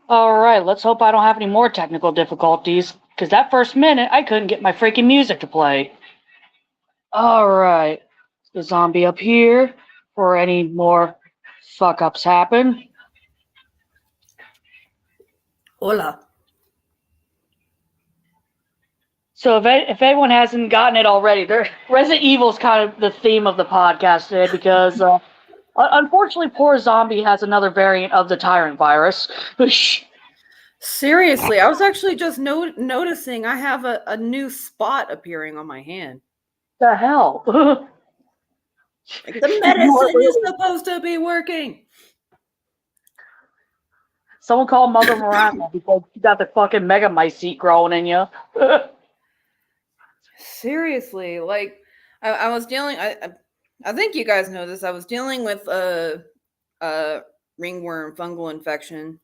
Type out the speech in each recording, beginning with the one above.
Alright, let's hope I don't have any more technical difficulties, because that first minute I couldn't get my freaking music to play. Alright, the zombie up here for any more fuck ups happen. Hola. So if anyone hasn't gotten it already, Resident Evil is kind of the theme of the podcast today because unfortunately poor zombie has another variant of the tyrant virus. Seriously, I was actually just noticing I have a new spot appearing on my hand. The hell? Like, the medicine is supposed to be working. Someone call Mother Miranda because you got the fucking megamycete growing in you. Seriously, like I was dealing. I think you guys know this. I was dealing with a ringworm fungal infection.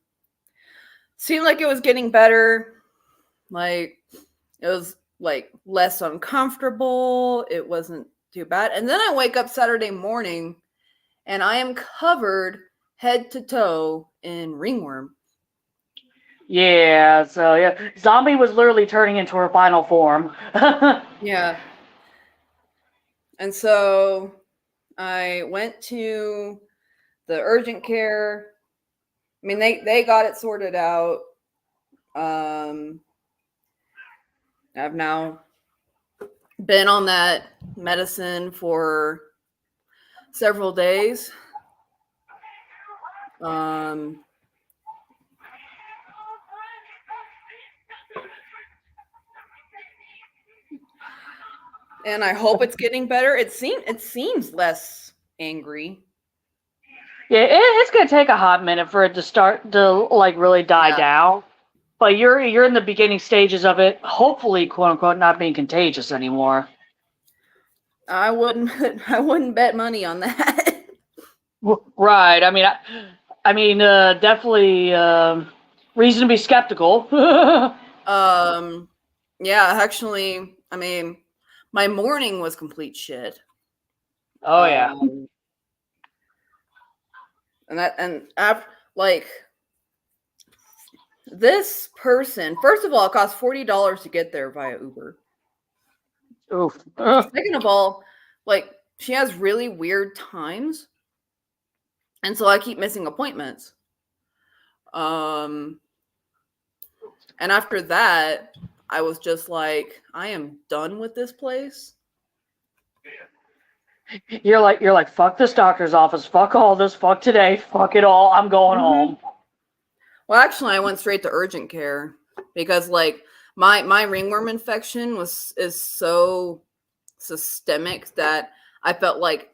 Seemed like it was getting better. Like it was like less uncomfortable. It wasn't too bad. And then I wake up Saturday morning, and I am covered head to toe in ringworm. Yeah, so yeah, zombie was literally turning into her final form. Yeah. And so I went to the urgent care. I mean, they got it sorted out. I've now been on that medicine for several days. And I hope it's getting better. It seems less angry. Yeah, it's gonna take a hot minute for it to start to like really die down. But you're in the beginning stages of it, hopefully, quote unquote, not being contagious anymore. I wouldn't bet money on that. Right. I mean, definitely reason to be skeptical. Yeah, actually, I mean, my morning was complete shit. Oh yeah. And after, like, this person, first of all, it cost $40 to get there via Uber. Oof. Second of all, like, she has really weird times, and so I keep missing appointments. And after that, I was just like, I am done with this place. You're like, fuck this doctor's office, fuck all this, fuck today, fuck it all, I'm going home. Well, actually, I went straight to urgent care because, like, my ringworm infection is so systemic that I felt like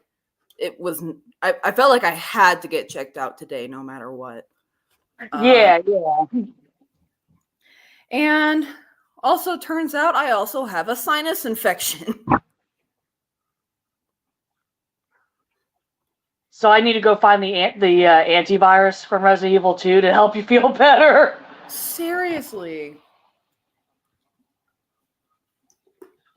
it was. I felt like I had to get checked out today, no matter what. Yeah. And also turns out I also have a sinus infection. So I need to go find the antivirus from Resident Evil 2 to help you feel better. Seriously.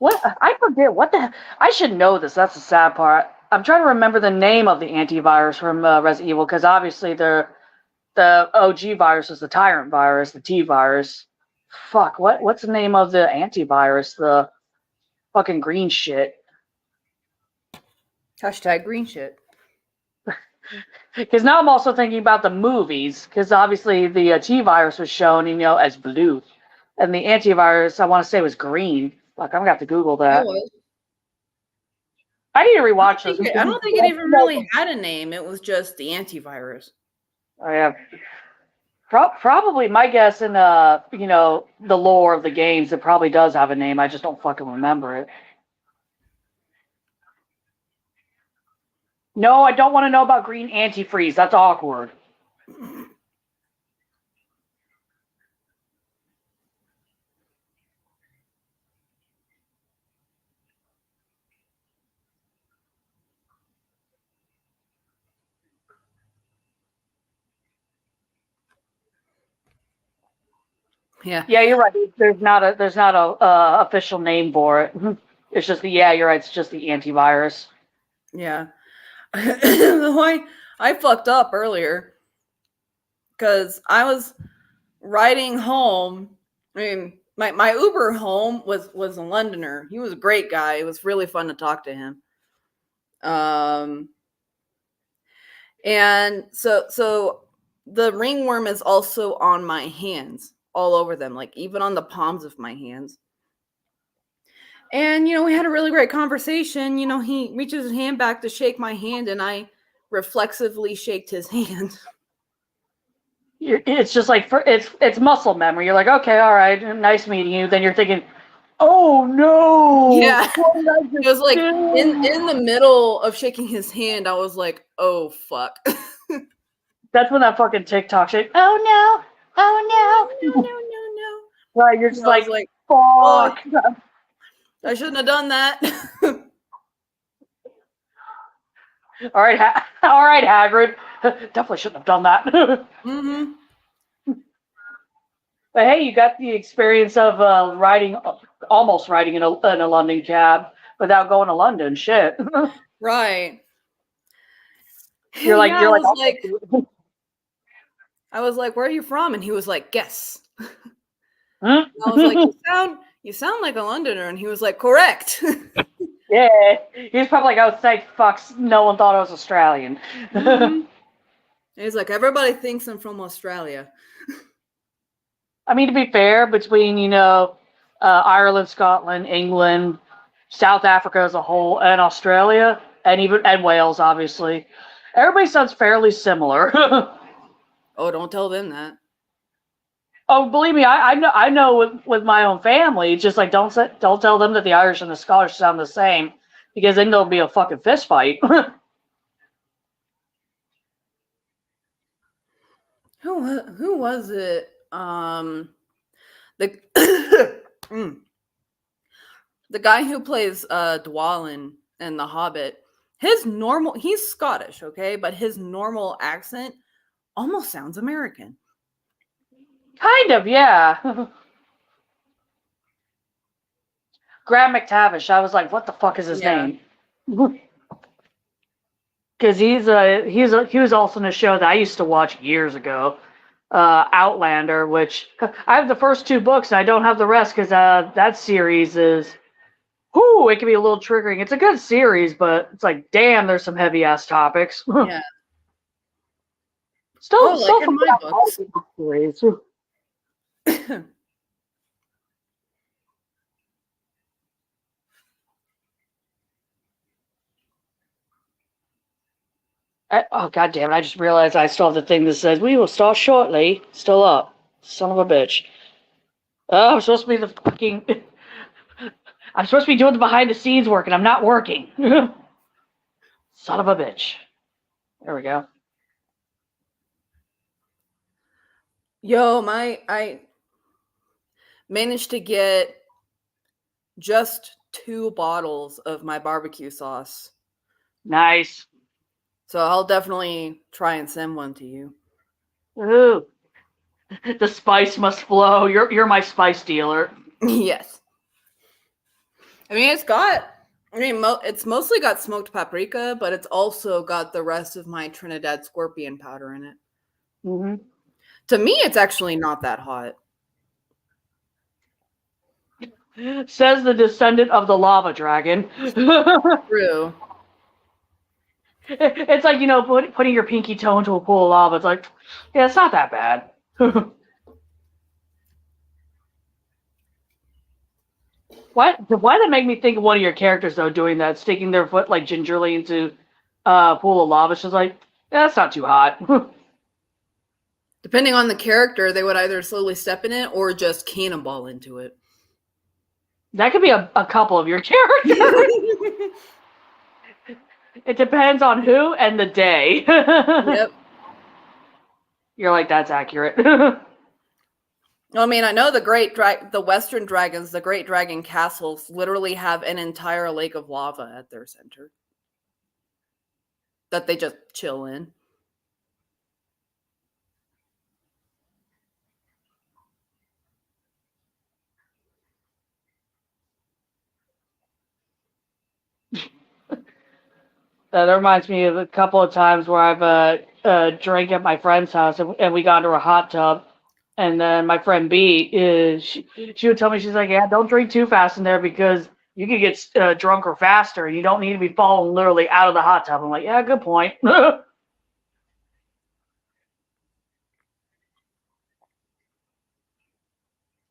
What? I forget. What the? I should know this. That's the sad part. I'm trying to remember the name of the antivirus from Resident Evil because obviously the OG virus is the tyrant virus, the T virus. Fuck. What's the name of the antivirus? The fucking green shit. Hashtag green shit. Because now I'm also thinking about the movies, because obviously the T virus was shown, as blue, and the antivirus I want to say was green. Fuck, I'm gonna have to Google that. I need to rewatch those. I don't think it even really had a name. It was just the antivirus. Oh yeah. Probably my guess in the lore of the games, it probably does have a name. I just don't fucking remember it. No, I don't want to know about green antifreeze. That's awkward. Yeah. Yeah, you're right. There's not a official name for it. It's just you're right. It's just the antivirus. Yeah. I fucked up earlier. because I was riding home. I mean, my Uber home was a Londoner. He was a great guy. It was really fun to talk to him. And so the ringworm is also on my hands, all over them, like even on the palms of my hands. And we had a really great conversation. He reaches his hand back to shake my hand, and I reflexively shaked his hand. It's just like it's muscle memory. You're like, okay, all right, nice meeting you. Then you're thinking, oh no, Yeah. what did I It was like do? in the middle of shaking his hand, I was like, oh fuck. That's when that fucking TikTok shit. Oh no, oh no, No. right? You're just I was like, like, fuck. I shouldn't have done that. All right, all right, Hagrid. Definitely shouldn't have done that. Mm-hmm. But hey, you got the experience of almost riding in a London cab without going to London. Shit. Right. You're like, Yeah, you're like, I was like, where are you from? And he was like, guess. hmm? And I was like, you sound like a Londoner. And he was like, correct. Yeah, he's probably like, oh, thank fucks, no one thought I was Australian. Mm-hmm. He's like, everybody thinks I'm from Australia. I mean, to be fair, between Ireland, Scotland, England, South Africa as a whole, and Australia, and Wales, obviously, everybody sounds fairly similar. Oh, don't tell them that. Oh, believe me, I know with my own family. It's just like don't tell them that the Irish and the Scottish sound the same, because then there'll be a fucking fist fight. Who was it? The the guy who plays Dwalin in The Hobbit. He's Scottish, okay, but his normal accent almost sounds American. Kind of, yeah. Graham McTavish. I was like, what the fuck is his name? Because he was also in a show that I used to watch years ago, Outlander, which I have the first 2 books and I don't have the rest because that series is, whoo, it can be a little triggering. It's a good series, but it's like, damn, there's some heavy ass topics. Yeah. Still like in my books. Series. Oh, god damn it, I just realized I still have the thing that says, we will start shortly. Still up. Son of a bitch. Oh, I'm supposed to be the fucking... I'm supposed to be doing the behind the scenes work, and I'm not working. Son of a bitch. There we go. Yo, I managed to get just 2 bottles of my barbecue sauce. Nice. So I'll definitely try and send one to you. Ooh. The spice must flow. You're my spice dealer. Yes. I mean, it's mostly got smoked paprika, but it's also got the rest of my Trinidad scorpion powder in it. Mm-hmm. To me, it's actually not that hot. Says the descendant of the lava dragon. True. It's like, putting your pinky toe into a pool of lava. It's like, yeah, it's not that bad. Why did that make me think of one of your characters, though, doing that, sticking their foot, like, gingerly into a pool of lava? It's just like, yeah, that's not too hot. Depending on the character, they would either slowly step in it or just cannonball into it. That could be a couple of your characters. It depends on who and the day. Yep. You're like, that's accurate. I mean, I know the Western dragons, the Great Dragon castles, literally have an entire lake of lava at their center that they just chill in. That reminds me of a couple of times where I've drink at my friend's house, and we got into a hot tub. And then my friend B she would tell me, she's like, yeah, don't drink too fast in there because you could get drunker faster. You don't need to be falling literally out of the hot tub. I'm like, yeah, good point.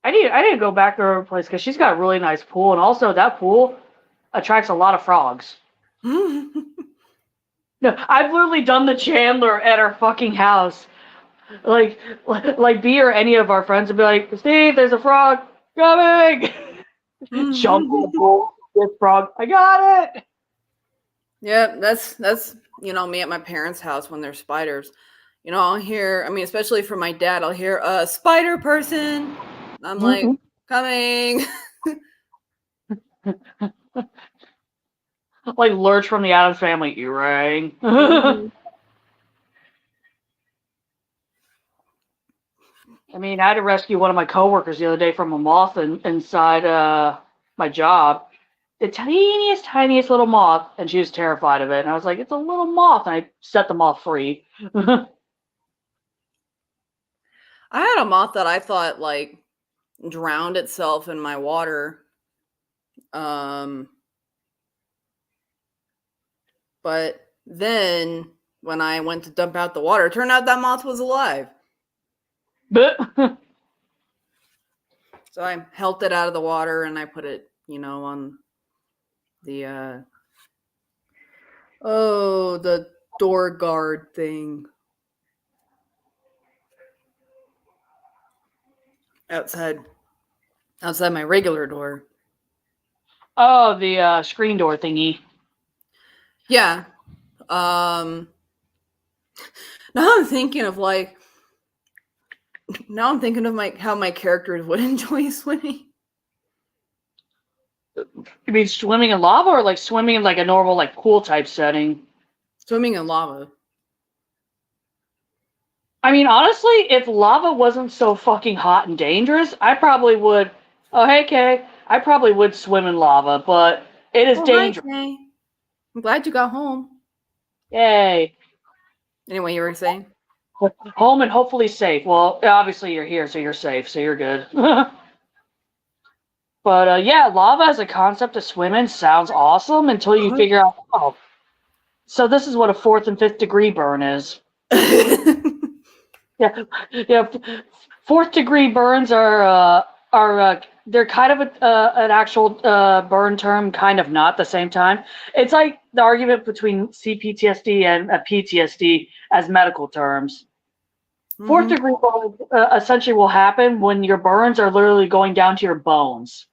I need to go back to her place because she's got a really nice pool, and also that pool attracts a lot of frogs. No, I've literally done the Chandler at our fucking house. Like B or any of our friends would be like, Steve, there's a frog coming. Jump in the pool, this frog, I got it. Yeah, that's me at my parents' house when there's spiders. I'll hear, especially for my dad, I'll hear a spider person. I'm like, coming. Like Lurch from the Addams Family, you rang. I had to rescue one of my coworkers the other day from a moth inside my job. The tiniest little moth, and she was terrified of it. And I was like, it's a little moth, and I set the moth free. I had a moth that I thought drowned itself in my water. But then when I went to dump out the water, it turned out that moth was alive. So I helped it out of the water and I put it, on the the door guard thing outside my regular door. Oh, the screen door thingy. Yeah. Now I'm thinking of how my characters would enjoy swimming. You mean swimming in lava, or swimming in a normal pool type setting? Swimming in lava. Honestly, if lava wasn't so fucking hot and dangerous, I probably would. Oh, hey, Kay. I probably would swim in lava, but it is dangerous. Hi, Kay. I'm glad you got home. Yay. Anyway, you were saying? Home and hopefully safe. Well, obviously you're here, so you're safe, so you're good. But yeah, lava as a concept to swim in sounds awesome until you figure out, oh, so this is what a 4th and 5th degree burn is. Yeah. 4th degree burns are they're kind of an actual burn term, kind of not at the same time. It's like the argument between CPTSD and PTSD as medical terms. 4th degree burns essentially will happen when your burns are literally going down to your bones.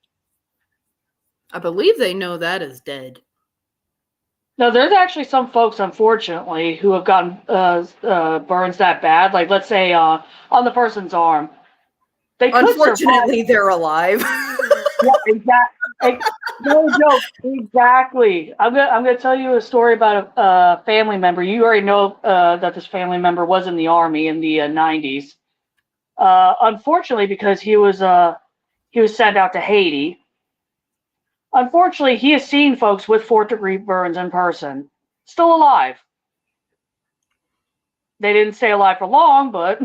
I believe they know that is dead. No, there's actually some folks, unfortunately, who have gotten burns that bad. Like, let's say on the person's arm. Unfortunately, they're alive. Yeah, exactly. No joke. Exactly. I'm gonna tell you a story about a family member. You already know that this family member was in the army in the 90s. Unfortunately, because he was sent out to Haiti. Unfortunately, he has seen folks with 4th degree burns in person, still alive. They didn't stay alive for long, but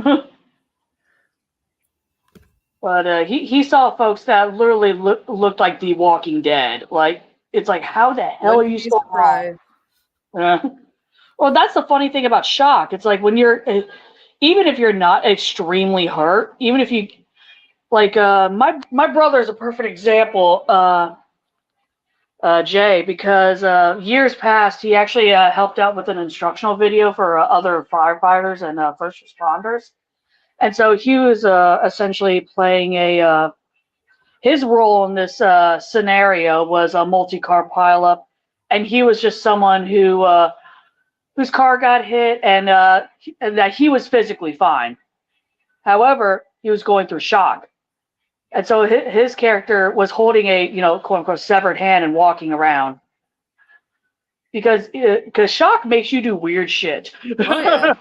he saw folks that literally looked like the Walking Dead. Like, it's like, how the hell are you still alive? Well, that's the funny thing about shock. It's like when you're, even if you're not extremely hurt, even if you, my brother is a perfect example. Jay, because years past, he actually helped out with an instructional video for other firefighters and first responders. And so he was essentially playing his role in this scenario was a multi-car pileup. And he was just someone whose car got hit and that he was physically fine. However, he was going through shock. And so his character was holding a, quote unquote, severed hand and walking around. Because shock makes you do weird shit. Oh, yeah.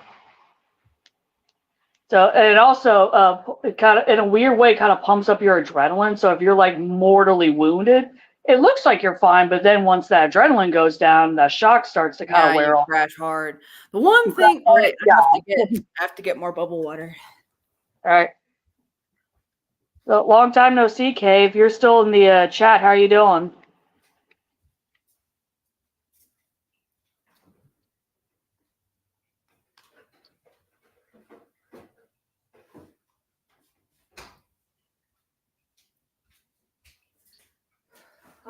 So, and it also, it kind of, in a weird way, kind of pumps up your adrenaline. So if you're mortally wounded, it looks like you're fine, but then once that adrenaline goes down, that shock starts to kind of you wear off. crash hard. The one You crash thing, hard, right? yeah. I have to get more bubble water. All right. So, long time no see, Kay. If you're still in the chat, how are you doing?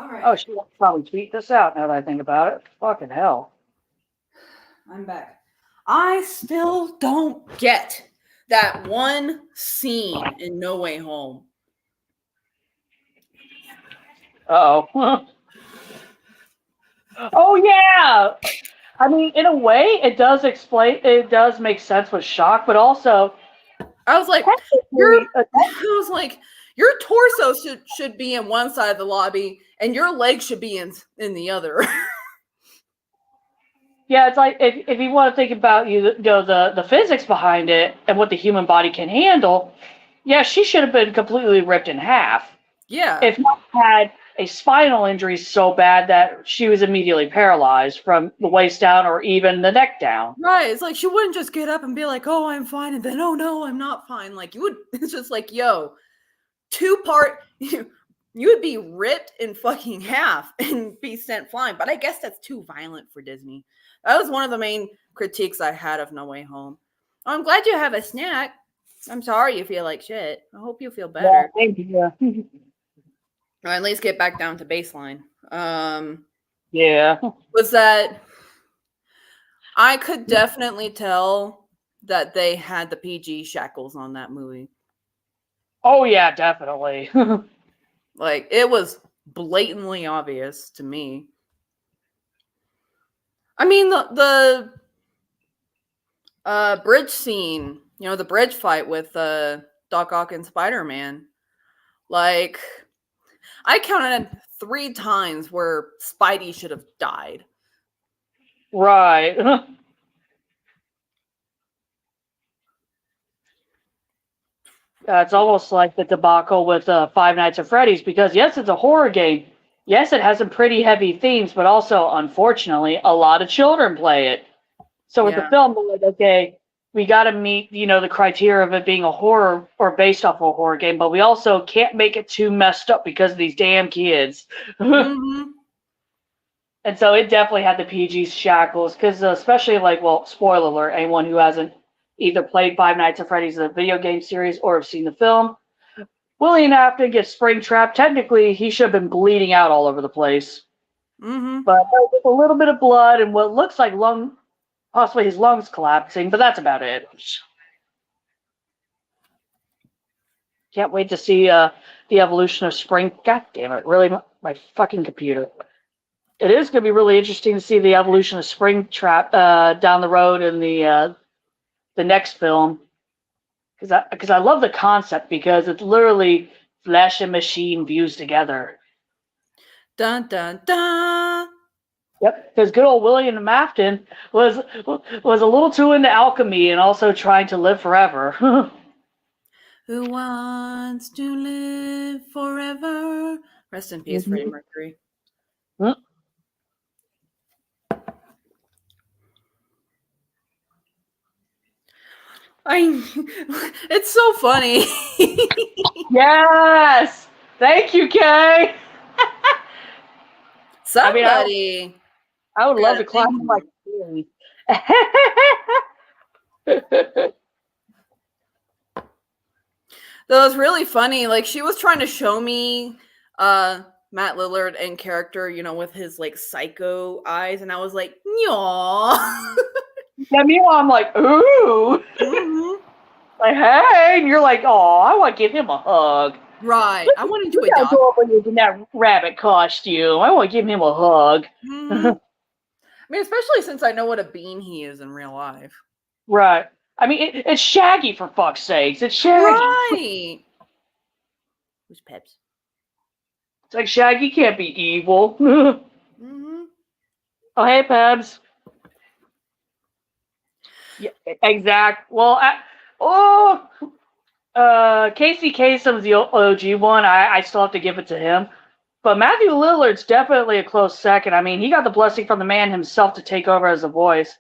All right. Oh, she will probably tweet this out now that I think about it. Fucking hell. I'm back. I still don't get that one scene in No Way Home. Uh-oh. Oh, yeah. I mean, in a way, it does make sense with shock, but also... I was like, your torso should be in one side of the lobby, and your legs should be in the other. Yeah, it's like if you want to think about the physics behind it and what the human body can handle, yeah, she should have been completely ripped in half. Yeah. If not had a spinal injury so bad that she was immediately paralyzed from the waist down or even the neck down. Right. It's like she wouldn't just get up and be like, "Oh, I'm fine," and then, "Oh no, I'm not fine." Like you would. It's just like, yo, two-part. You would be ripped in fucking half and be sent flying. But I guess that's too violent for Disney. That was one of the main critiques I had of No Way Home. I'm glad you have a snack. I'm sorry you feel like shit. I hope you feel better. Yeah, thank you. Or at least get back down to baseline. Yeah. Was that I could definitely tell that they had the PG shackles on that movie. Oh, yeah, definitely. Like, it was blatantly obvious to me. I mean, the bridge scene, the bridge fight with Doc Ock and Spider-Man. Like, I counted 3 times where Spidey should have died. Right. It's almost like the debacle with Five Nights at Freddy's, because yes, it's a horror game. Yes, it has some pretty heavy themes, but also, unfortunately, a lot of children play it. So with the film, they're like, okay, we got to meet, the criteria of it being a horror or based off of a horror game, but we also can't make it too messed up because of these damn kids. Mm-hmm. And so it definitely had the PG shackles, because especially spoiler alert, anyone who hasn't either played Five Nights at Freddy's, the video game series, or have seen the film, William Afton gets spring-trapped. Technically, he should have been bleeding out all over the place. Mm-hmm. But with a little bit of blood and what looks like possibly his lungs collapsing, but that's about it. Can't wait to see the evolution of Spring. God damn it, really, my fucking computer. It is going to be really interesting to see the evolution of Springtrap down the road in the next film, because I love the concept, because it's literally flesh and machine fused together. Dun dun dun. Yep, because good old William Afton was a little too into alchemy and also trying to live forever. Who wants to live forever? Rest in peace, Freddie Mercury. Mm-hmm. It's so funny. Yes! Thank you, Kay! Somebody. I would love to clap on my screen. That was really funny. Like, she was trying to show me Matt Lillard in character, with his psycho eyes, and I was like, "Yaw." Yeah, meanwhile, I'm like, ooh. Mm-hmm. Like, hey, and you're like, oh, I want to give him a hug. Right. I wanted to adopt. Go over in that rabbit costume. I want to give him a hug. Mm-hmm. I mean, especially since I know what a bean he is in real life. Right. I mean, it's Shaggy, for fuck's sakes. It's Shaggy. Right. Who's Peps? It's like Shaggy can't be evil. Mm-hmm. Oh, hey, Peps. Yeah, exact. Well, Casey Kasem's the OG one. I still have to give it to him. But Matthew Lillard's definitely a close second. I mean, he got the blessing from the man himself to take over as the voice.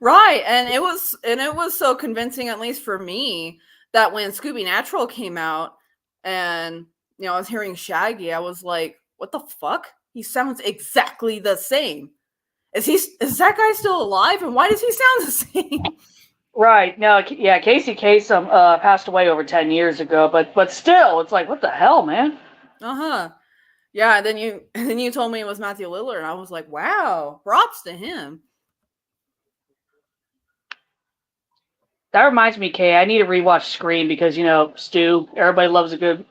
Right, and it was so convincing, at least for me, that when Scooby Natural came out, and I was hearing Shaggy, I was like, "What the fuck? He sounds exactly the same. Is that guy still alive? And why does he sound the same?" Right. No, yeah, Casey Kasem passed away over 10 years ago, but still, it's like, what the hell, man? Uh-huh. Yeah, and then you told me it was Matthew Lillard, and I was like, wow, props to him. That reminds me, Kay, I need to rewatch Scream because, Stu, everybody loves a good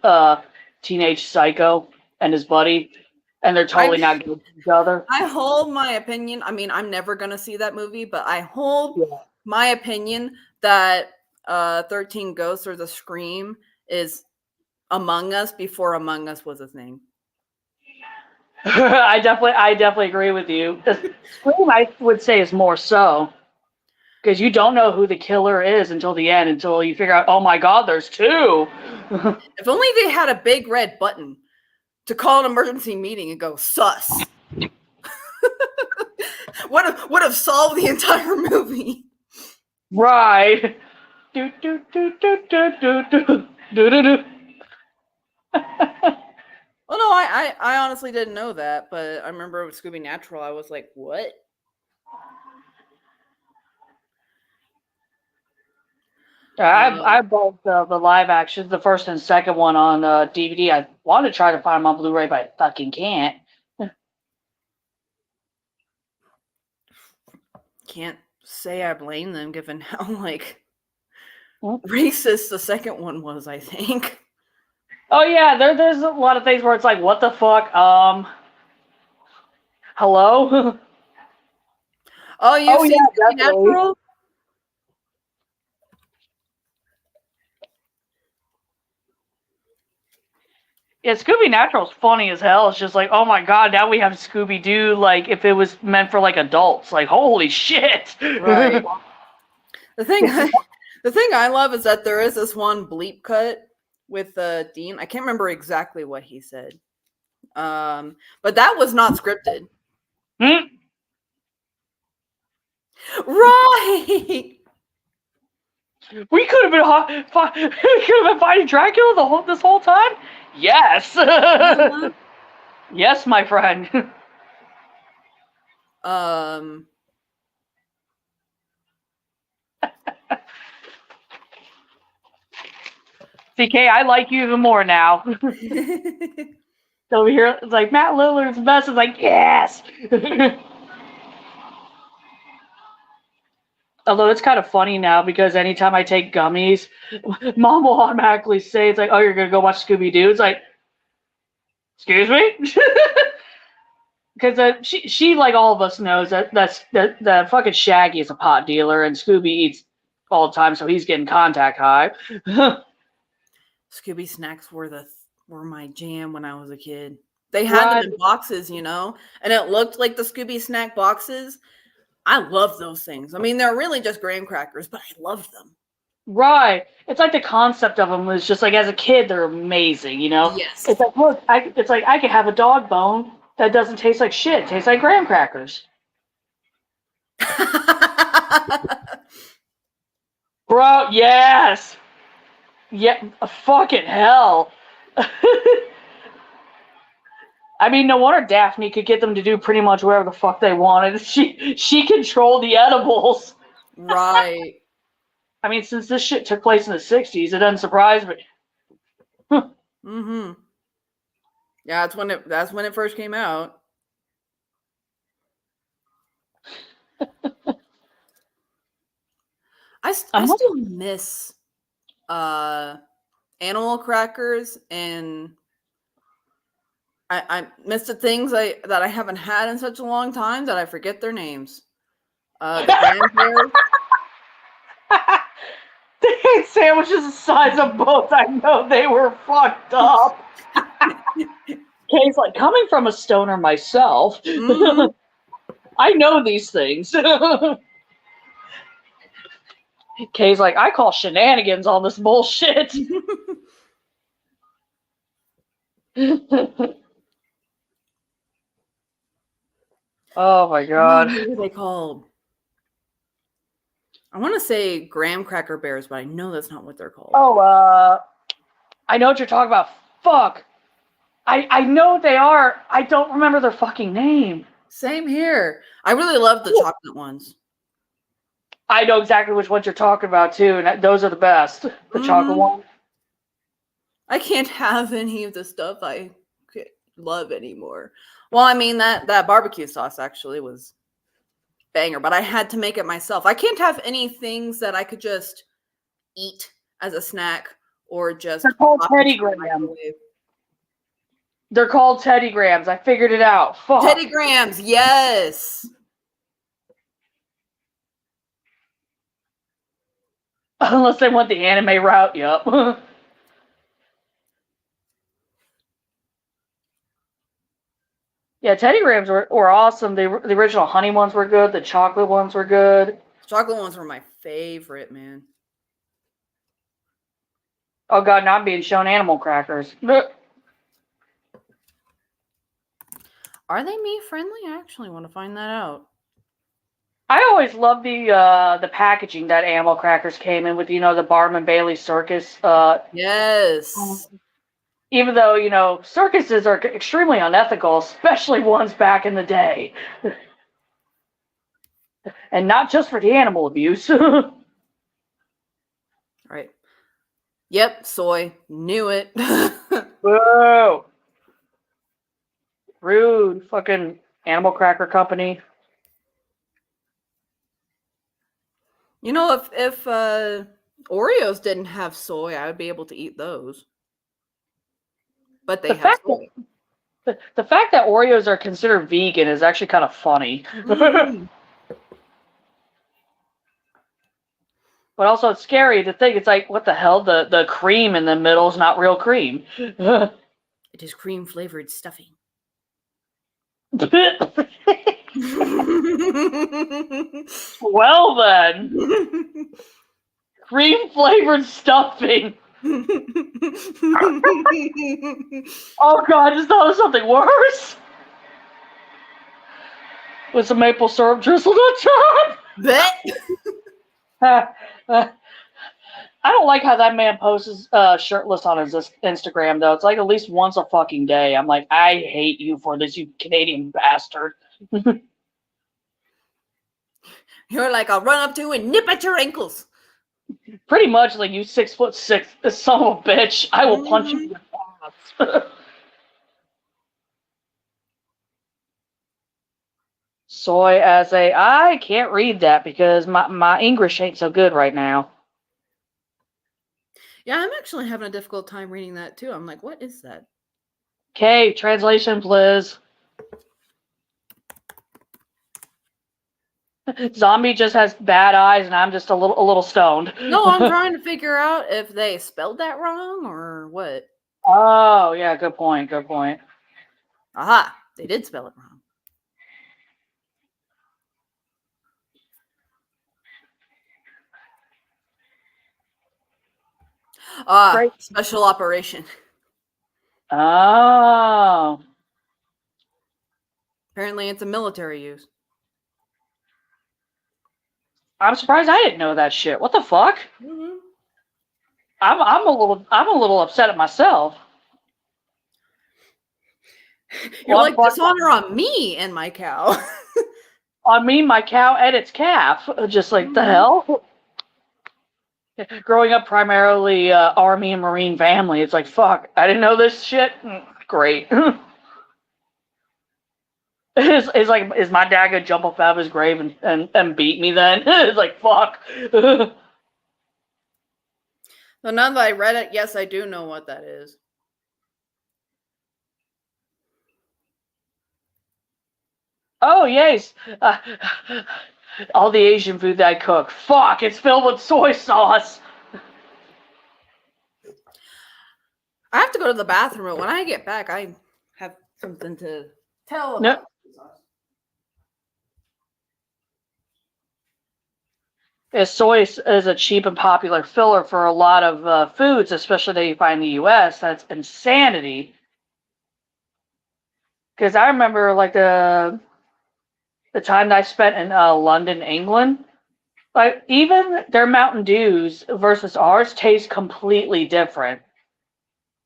teenage psycho and his buddy, and they're totally not good to each other. I hold my opinion. I mean, I'm never going to see that movie, but I hold my opinion that 13 Ghosts or The Scream is Among Us before Among Us was a thing. I definitely agree with you. Scream, I would say, is more so. Because you don't know who the killer is until the end, until you figure out, oh my god, there's two. If only they had a big red button to call an emergency meeting and go, sus. would have solved the entire movie. Right. Do, do, do, do, do, do, do, do, do, do. Well, no, I honestly didn't know that, but I remember with Scooby Natural, I was like, what? I bought the live action, the first and second one on DVD. I want to try to find them on Blu-ray, but I fucking can't. Can't say I blame them, given how racist the second one was, I think. Oh yeah, there's a lot of things where it's like, what the fuck? Hello? Oh, you've seen Scooby Natural? Yeah, Scooby Natural's funny as hell. It's just like, oh my god, now we have Scooby Doo. Like, if it was meant for like adults, like, holy shit! Right. The thing I love is that there is this one bleep cut with Dean. I can't remember exactly what he said, but that was not scripted. Right. We could have been fighting Dracula this whole time. Yes. Yes, my friend. CK, I like you even more now. Over here, it's like Matt Lillard's best. Is like, yes. Although it's kind of funny now because anytime I take gummies, Mom will automatically say, it's like, oh, you're going to go watch Scooby-Doo? It's like, excuse me? Because she, like all of us, knows that fucking Shaggy is a pot dealer and Scooby eats all the time, so he's getting contact high. Scooby snacks were my jam when I was a kid. They had them in boxes, and it looked like the Scooby snack boxes. I love those things. I mean, they're really just graham crackers, but I love them. Right. It's like the concept of them was just like, as a kid, they're amazing, Yes. It's like, look, I could have a dog bone that doesn't taste like shit. It tastes like graham crackers. Bro, yes. Yeah, fucking hell. I mean, no wonder Daphne could get them to do pretty much whatever the fuck they wanted. She controlled the edibles. Right. I mean, since this shit took place in the 60s, it doesn't surprise me. Mm-hmm. Yeah, that's when it first came out. I still miss animal crackers, and I miss the things that I haven't had in such a long time that I forget their names. The grandparents. They ate sandwiches the size of both. I know they were fucked up. Kay's like, coming from a stoner myself, I know these things. Kay's like, I call shenanigans on this bullshit. Oh my god. What are they called? I want to say graham cracker bears, but I know that's not what they're called. Oh, I know what you're talking about. Fuck. I know what they are. I don't remember their fucking name. Same here. I really love the chocolate ones. I know exactly which ones you're talking about too, and those are the best. The chocolate one. I can't have any of the stuff I love anymore. Well, I mean that barbecue sauce actually was banger, but I had to make it myself. I can't have any things that I could just eat as a snack or just They're called pop Teddy into the Grahams. microwave. They're called Teddy Grahams. I figured it out. Fuck. Teddy Grahams, yes. Unless they want the anime route, yep. Yeah, Teddy Grahams were awesome. The original honey ones were good. The chocolate ones were good. Chocolate ones were my favorite, man. Oh god, now I'm being shown animal crackers. Are they meat friendly? I actually want to find that out. I always loved the packaging that animal crackers came in with, the Barnum Bailey circus. Yes. Even though, circuses are extremely unethical, especially ones back in the day. And not just for the animal abuse. Right. Yep, soy. Knew it. Whoa. Rude. Fucking animal cracker company. You know, if Oreos didn't have soy, I would be able to eat those. But they have soy. The fact that Oreos are considered vegan is actually kind of funny. Mm. But also it's scary to think, it's like, what the hell? The cream in the middle is not real cream. It is cream flavored stuffing. Well then. Cream flavored stuffing. Oh god, I just thought of something worse. With some maple syrup drizzled on top. I don't like how that man posts shirtless on his Instagram, though. It's like at least once a fucking day. I'm like, I hate you for this, you Canadian bastard. You're like, I'll run up to you and nip at your ankles. Pretty much, like, you 6'6", son of a bitch. I will punch you in the ass. Soy as I can't read that because my English ain't so good right now. Yeah, I'm actually having a difficult time reading that too. I'm like, what is that? Okay, translation, please. Zombie just has bad eyes, and I'm just a little stoned. No, I'm trying to figure out if they spelled that wrong or what. Oh, yeah, good point, good point. Aha, they did spell it wrong. Great. Special operation. Oh. Apparently it's a military use. I'm surprised I didn't know that shit. What the fuck? Mm-hmm. I'm a little upset at myself. You're like, dishonor on me and my cow. On me, my cow, and its calf. Just like, the hell? Growing up primarily Army and Marine family, it's like, fuck, I didn't know this shit? Great. Is my dad gonna jump up out of his grave and beat me then? It's like, fuck. So now that I read it, yes, I do know what that is. Oh, yes. All the Asian food that I cook. Fuck, it's filled with soy sauce. I have to go to the bathroom, but when I get back, I have something to tell about. No. Soy is a cheap and popular filler for a lot of foods, especially that you find in the U.S. That's insanity. Because I remember, like, the time that I spent in London, England, like even their Mountain Dews versus ours taste completely different.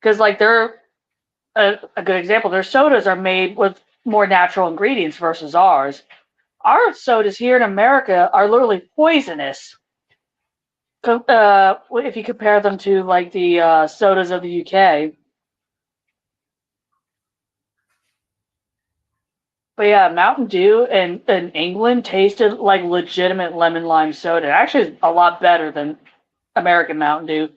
Because like they're a good example, their sodas are made with more natural ingredients versus ours. Our sodas here in America are literally poisonous. If you compare them to like the sodas of the UK. But yeah, Mountain Dew in England tasted like legitimate lemon lime soda. Actually, it's a lot better than American Mountain Dew.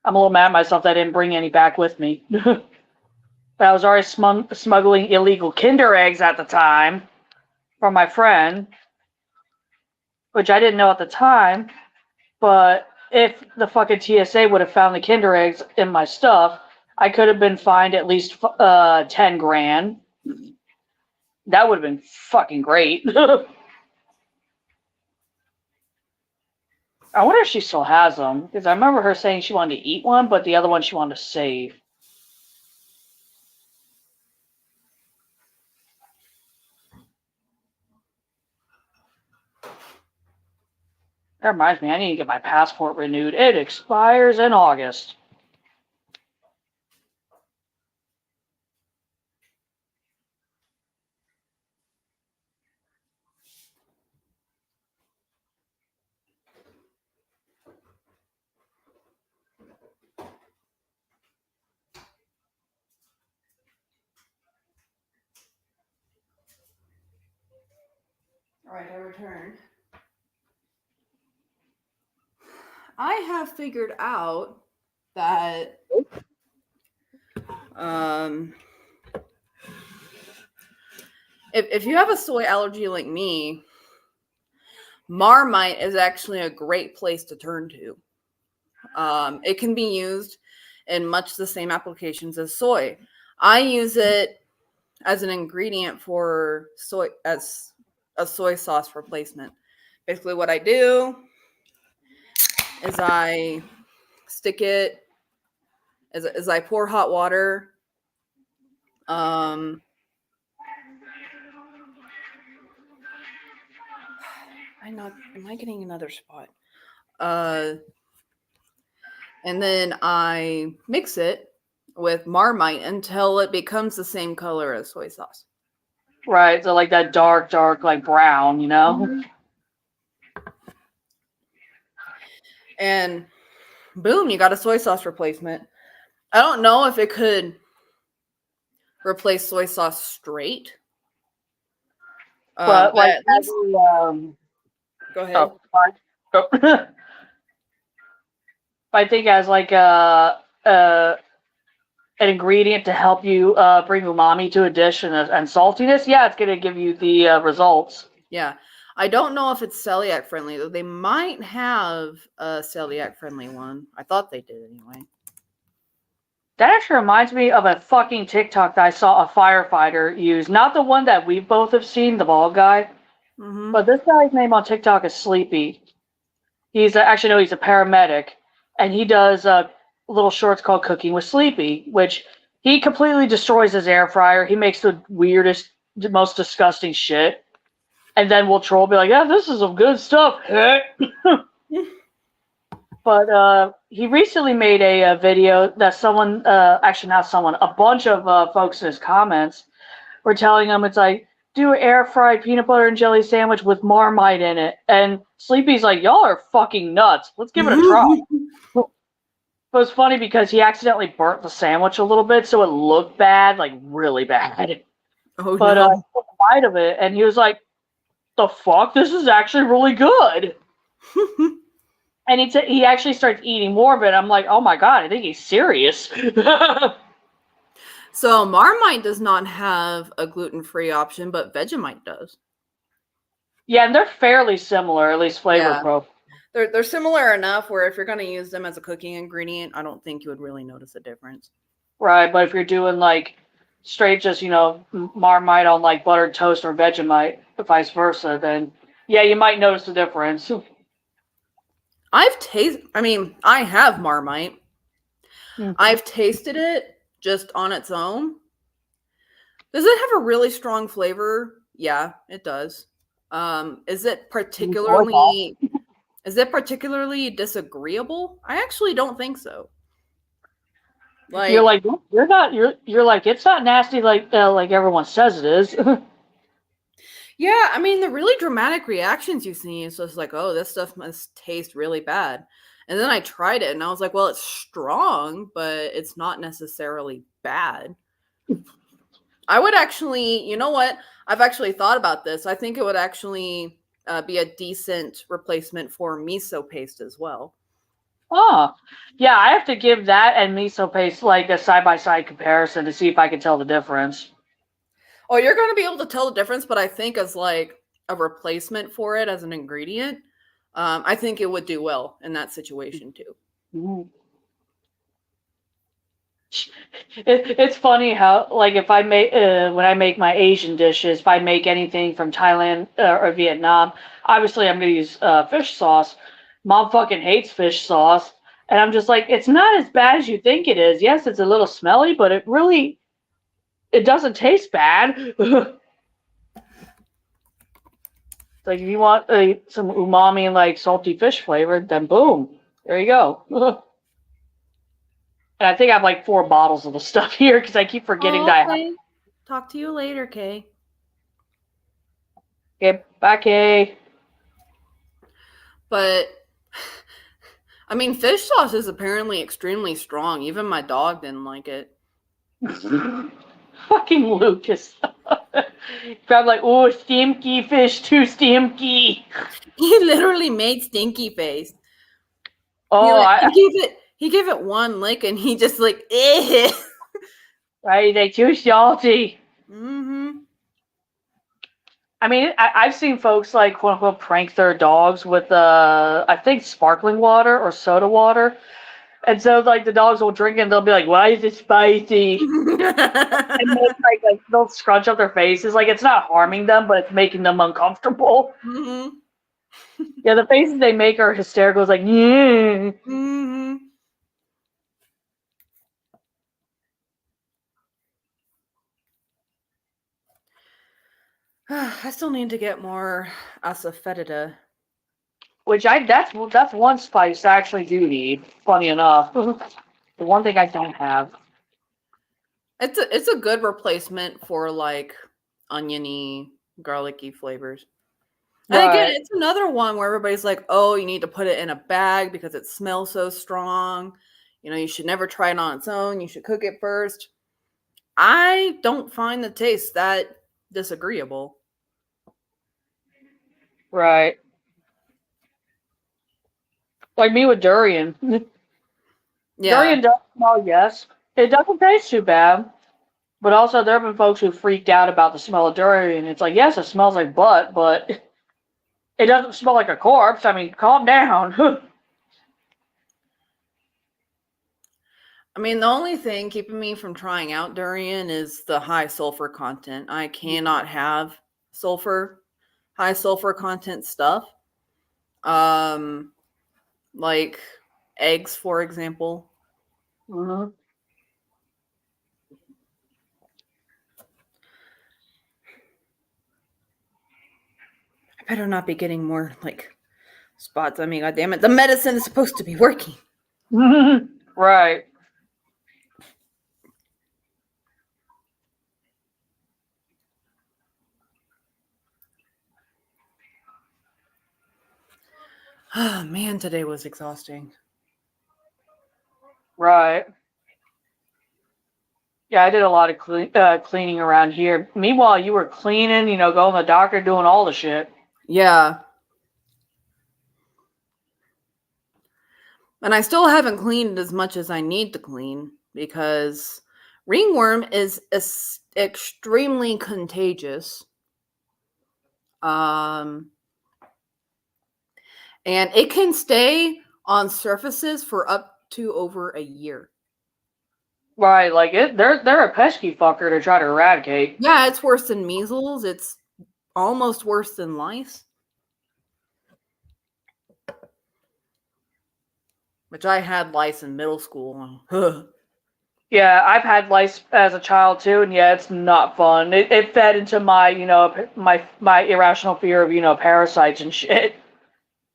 I'm a little mad at myself that I didn't bring any back with me. But I was already smuggling illegal Kinder eggs at the time from my friend, which I didn't know at the time. But if the fucking TSA would have found the Kinder eggs in my stuff, I could have been fined at least 10 grand. That would have been fucking great. I wonder if she still has them, because I remember her saying she wanted to eat one, but the other one she wanted to save. That reminds me, I need to get my passport renewed. It expires in August. All right, I returned. I have figured out that if you have a soy allergy like me, Marmite is actually a great place to turn to. It can be used in much the same applications as soy. I use it as an ingredient for soy, as a soy sauce replacement. Basically, what I do is I stick it as I pour hot water. I know. Am I getting another spot? And then I mix it with Marmite until it becomes the same color as soy sauce. Right, so like that dark, like brown, you know? Mm-hmm. And boom, you got a soy sauce replacement. I don't know if it could replace soy sauce straight. But like, least... go ahead. Oh, fine. I think as like an ingredient to help you bring umami to a dish and saltiness, yeah, it's gonna give you the results. Yeah, I don't know if it's celiac friendly though. They might have a celiac friendly one. I thought they did anyway. That actually reminds me of a fucking TikTok that I saw a firefighter use. Not the one that we both have seen, the bald guy, but this guy's name on TikTok is Sleepy. He's actually no, he's a paramedic, and he does little shorts called Cooking with Sleepy, which he completely destroys his air fryer. He makes the weirdest, most disgusting shit, and then we'll troll, be like, "Yeah, this is some good stuff." But he recently made a video that someone, actually not someone, a bunch of folks in his comments were telling him it's like, do an air fried peanut butter and jelly sandwich with Marmite in it. And Sleepy's like, y'all are fucking nuts. Let's give it a try. But it's funny because he accidentally burnt the sandwich a little bit, so it looked bad, like really bad. Oh, but no. He took a bite of it, and he was like, the fuck? This is actually really good. And he actually starts eating more of it. I'm like, oh my god, I think he's serious. So Marmite does not have a gluten-free option, but Vegemite does. Yeah, and they're fairly similar, at least flavor profile. They're similar enough where if you're going to use them as a cooking ingredient, I don't think you would really notice a difference. Right, but if you're doing like straight just, Marmite on like buttered toast or Vegemite, or vice versa, then yeah, you might notice the difference. I have Marmite. Mm-hmm. I've tasted it just on its own. Does it have a really strong flavor? Yeah, it does. Is it particularly disagreeable? I actually don't think so. You're Like, like, you're not, you're like, it's not nasty like everyone says it is. yeah, I mean, the really dramatic reactions you see is just like, oh, this stuff must taste really bad. And then I tried it and I was like, well, it's strong, but it's not necessarily bad. I would actually, you know what? I've actually thought about this. I think it would actually be a decent replacement for miso paste as well. Oh, yeah, I have to give that and miso paste like a side-by-side comparison to see if I can tell the difference. Oh, you're going to be able to tell the difference, but I think as like a replacement for it as an ingredient, I think it would do well in that situation too. Mm. It's funny how, like, if I make when I make my Asian dishes, if I make anything from Thailand or Vietnam, obviously I'm gonna use fish sauce. Mom fucking hates fish sauce, and I'm just like, it's not as bad as you think it is. Yes, it's a little smelly, but it doesn't taste bad. Like if you want some umami and like salty fish flavor, then boom, there you go. And I think I have like 4 bottles of the stuff here because I keep forgetting that I have. Okay. Talk to you later, Kay. Get back, a. But I mean, fish sauce is apparently extremely strong. Even my dog didn't like it. Fucking Lucas. I'm like, oh, stinky fish, too stinky. He literally made stinky face. Oh, He gave it one lick and he just like eh. Right, they too salty. Mm-hmm. I mean, I've seen folks like quote unquote prank their dogs with I think sparkling water or soda water, and so like the dogs will drink it and they'll be like, "Why is it spicy?" And like they'll scrunch up their faces, like it's not harming them, but it's making them uncomfortable. Mm-hmm. Yeah, the faces they make are hysterical. It's like, yeah. Mm-hmm. I still need to get more asafoetida. Which that's one spice I actually do need. Funny enough, the one thing I don't have. It's a good replacement for like oniony, garlicky flavors. And again, Right, it's another one where everybody's like, "Oh, you need to put it in a bag because it smells so strong. You know, you should never try it on its own. You should cook it first." I don't find the taste that disagreeable. right. Like me with durian. Yeah. Durian does smell, yes. It doesn't taste too bad. But also, there have been folks who freaked out about the smell of durian. It's like, yes, it smells like butt, but it doesn't smell like a corpse. I mean, calm down. I mean, the only thing keeping me from trying out durian is the high sulfur content. I cannot have high sulfur content stuff. Um, like eggs, for example. Mm-hmm. I better not be getting more like spots. I mean, god damn it, the medicine is supposed to be working. Right. Oh man, today was exhausting. Right. Yeah, I did a lot of cleaning around here. Meanwhile, you were cleaning, going to the doctor, doing all the shit. Yeah. And I still haven't cleaned as much as I need to clean because ringworm is extremely contagious. Um, and it can stay on surfaces for up to over a year. Right, like they're a pesky fucker to try to eradicate. Yeah, it's worse than measles. It's almost worse than lice. Which I had lice in middle school. Yeah, I've had lice as a child too, and yeah, it's not fun. It fed into my, my irrational fear of, parasites and shit.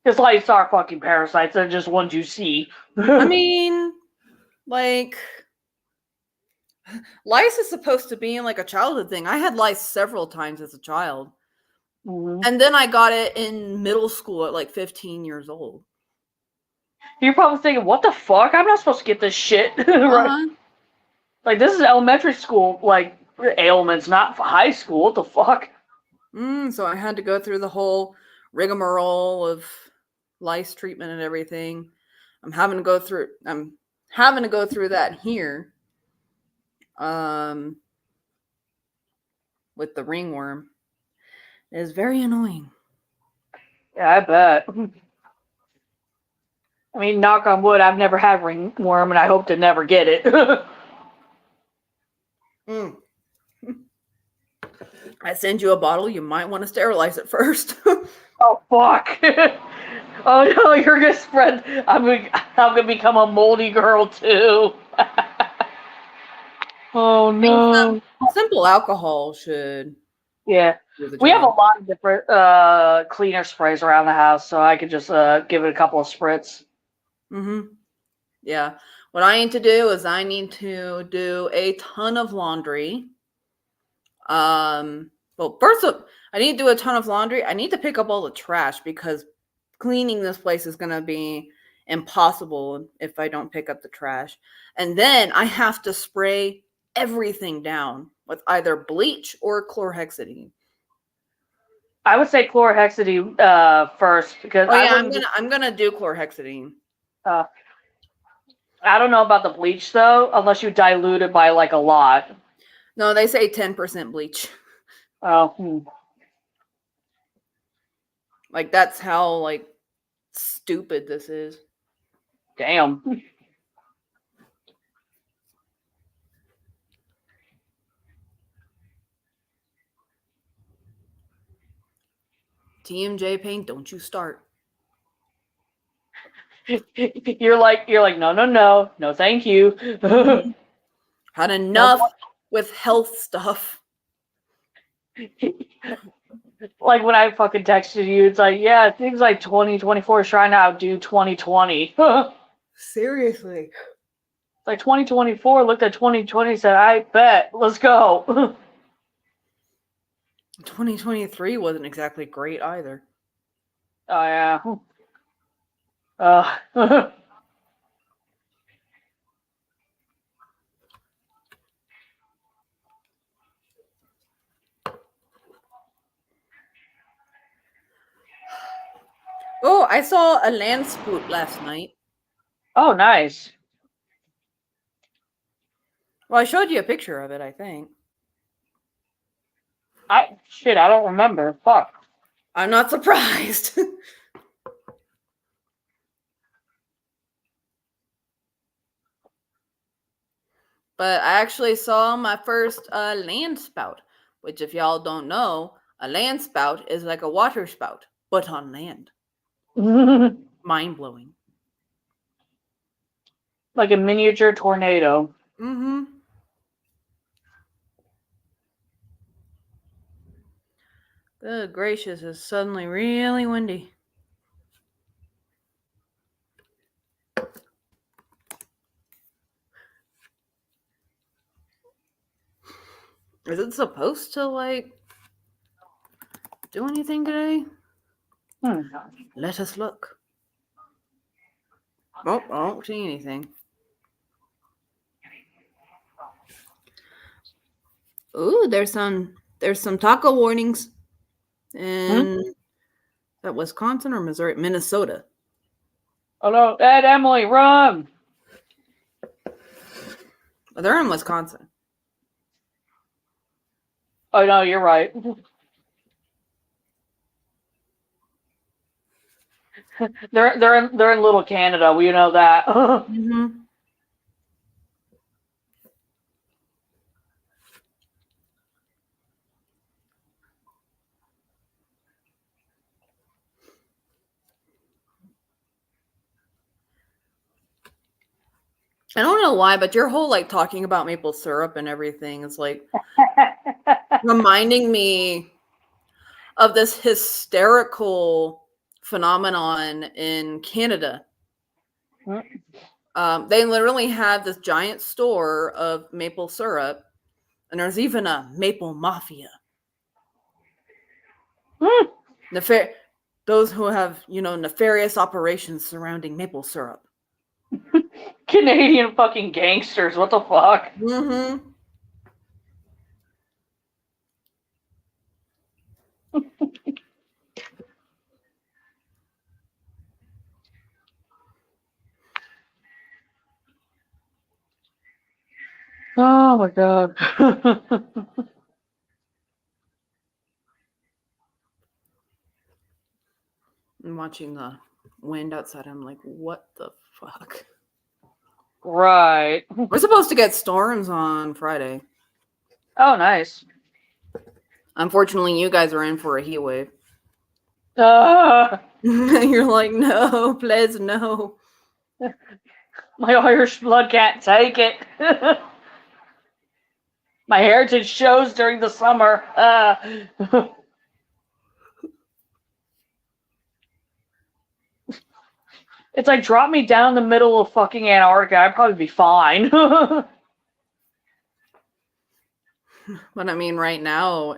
Because lice are fucking parasites. They're just ones you see. I mean, like, lice is supposed to be like a childhood thing. I had lice several times as a child. Mhm. And then I got it in middle school at like 15 years old. You're probably thinking, what the fuck? I'm not supposed to get this shit. Right? Uh-huh. Like, this is elementary school, like, ailments, not high school. What the fuck? So I had to go through the whole rigmarole of lice treatment and everything. I'm having to go through that here. With the ringworm. It is very annoying. Yeah, I bet. I mean, knock on wood, I've never had ringworm, and I hope to never get it. Mm. I send you a bottle, you might want to sterilize it first. Oh, fuck. Oh, no, you're gonna spread. I'm gonna become a moldy girl, too. Oh, I mean, no. simple alcohol should Yeah. do the We have a job. lot of different cleaner sprays around the house, so I could just give it a couple of spritz. Mm-hmm. Yeah. What I need to do is I need to do a ton of laundry. Well, first of I need to do a ton of laundry. I need to pick up all the trash because cleaning this place is going to be impossible if I don't pick up the trash. And then I have to spray everything down with either bleach or chlorhexidine. I would say chlorhexidine first because Oh I yeah, wouldn't. I'm gonna do chlorhexidine. Uh, I don't know about the bleach though, unless you dilute it by like a lot. No, they say 10% bleach. Oh, Like that's how like stupid this is. damn. TMJ paint, don't you start. You're like, no, thank you. Had No, enough with health stuff. like when I fucking texted you, it's like, yeah, things like 2024 is trying to outdo 2020. Seriously. Like 2024 looked at 2020 and said, I bet, let's go. 2023 wasn't exactly great either. Oh, yeah. Uh, Oh, I saw a land spoot last night. oh, nice. Well, I showed you a picture of it, I think. I don't remember. Fuck. I'm not surprised. But I actually saw my first land spout, which, if y'all don't know, a land spout is like a water spout, but on land. Mind blowing. Like a miniature tornado. Mm-hmm. Good gracious, it's suddenly really windy. Is it supposed to, like, do anything today? Let us look. Oh, I don't see anything. Ooh, there's some taco warnings in that Wisconsin or Missouri, Minnesota. Oh no, Ed, Emily, run! Oh, they're in Wisconsin. Oh no, you're right. they're in Little Canada. We know that. Mm-hmm. I don't know why, but your whole like talking about maple syrup and everything is like reminding me of this hysterical phenomenon in Canada. They literally have this giant store of maple syrup, and there's even a maple mafia. Those who have, nefarious operations surrounding maple syrup. Canadian fucking gangsters. What the fuck? Mm-hmm. Oh my god. I'm watching the wind outside. I'm like, what the fuck? Right. We're supposed to get storms on Friday. Oh, nice. Unfortunately, you guys are in for a heat wave. You're like, no, please, no. My Irish blood can't take it. My heritage shows during the summer. It's like, drop me down the middle of fucking Antarctica. I'd probably be fine. But I mean, right now,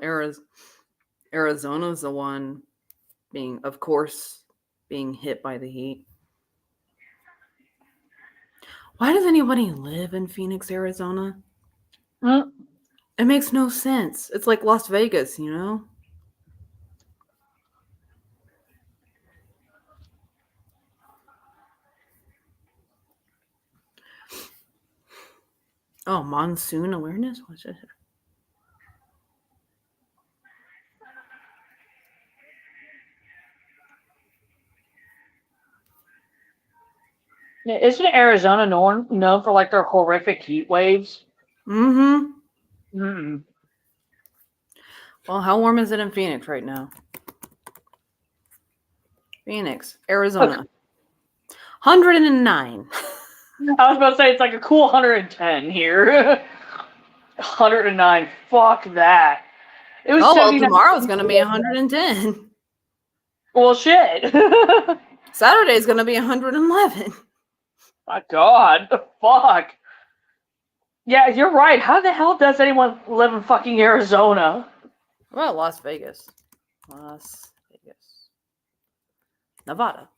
Arizona's the one being hit by the heat. Why does anybody live in Phoenix, Arizona? It makes no sense. It's like Las Vegas, Oh, monsoon awareness? What's it? Isn't Arizona known for like their horrific heat waves? Mm-hmm. Well, how warm is it in Phoenix right now? Phoenix, Arizona. Okay. 109. I was about to say it's like a cool 110 here. 109. Fuck that. It was tomorrow's going to be 110. Well, shit. Saturday's going to be 111. My god. Fuck. Yeah, you're right. How the hell does anyone live in fucking Arizona? What about Las Vegas? Las Vegas. Nevada.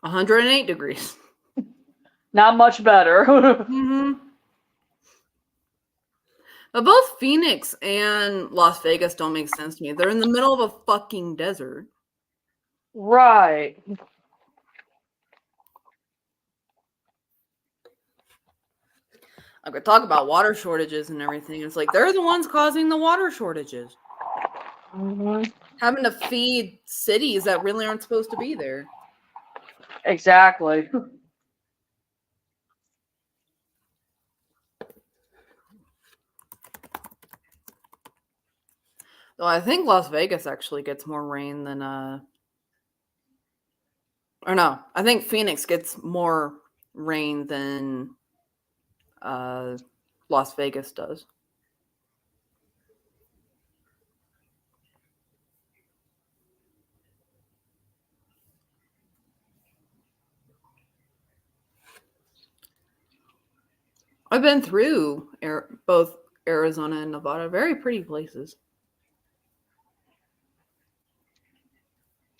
108 degrees. Not much better. Mm-hmm. But both Phoenix and Las Vegas don't make sense to me. They're in the middle of a fucking desert. Right. I could talk about water shortages and everything. It's like they're the ones causing the water shortages. Mm-hmm. Having to feed cities that really aren't supposed to be there. Exactly. Though I think Las Vegas actually gets more rain than or no, I think Phoenix gets more rain than Las Vegas does. I've been through both Arizona and Nevada. Very pretty places.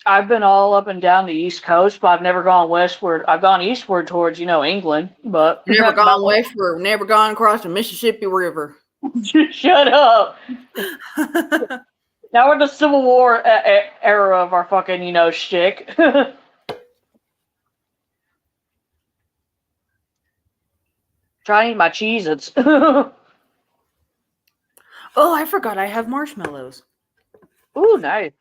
I've been all up and down the East Coast, but I've never gone westward. I've gone eastward towards, England, but Never gone westward. Never gone across the Mississippi River. Shut up. Now we're in the Civil War era of our fucking, shtick. Try to eat my Cheez-Its. Oh, I forgot I have marshmallows. Ooh, nice.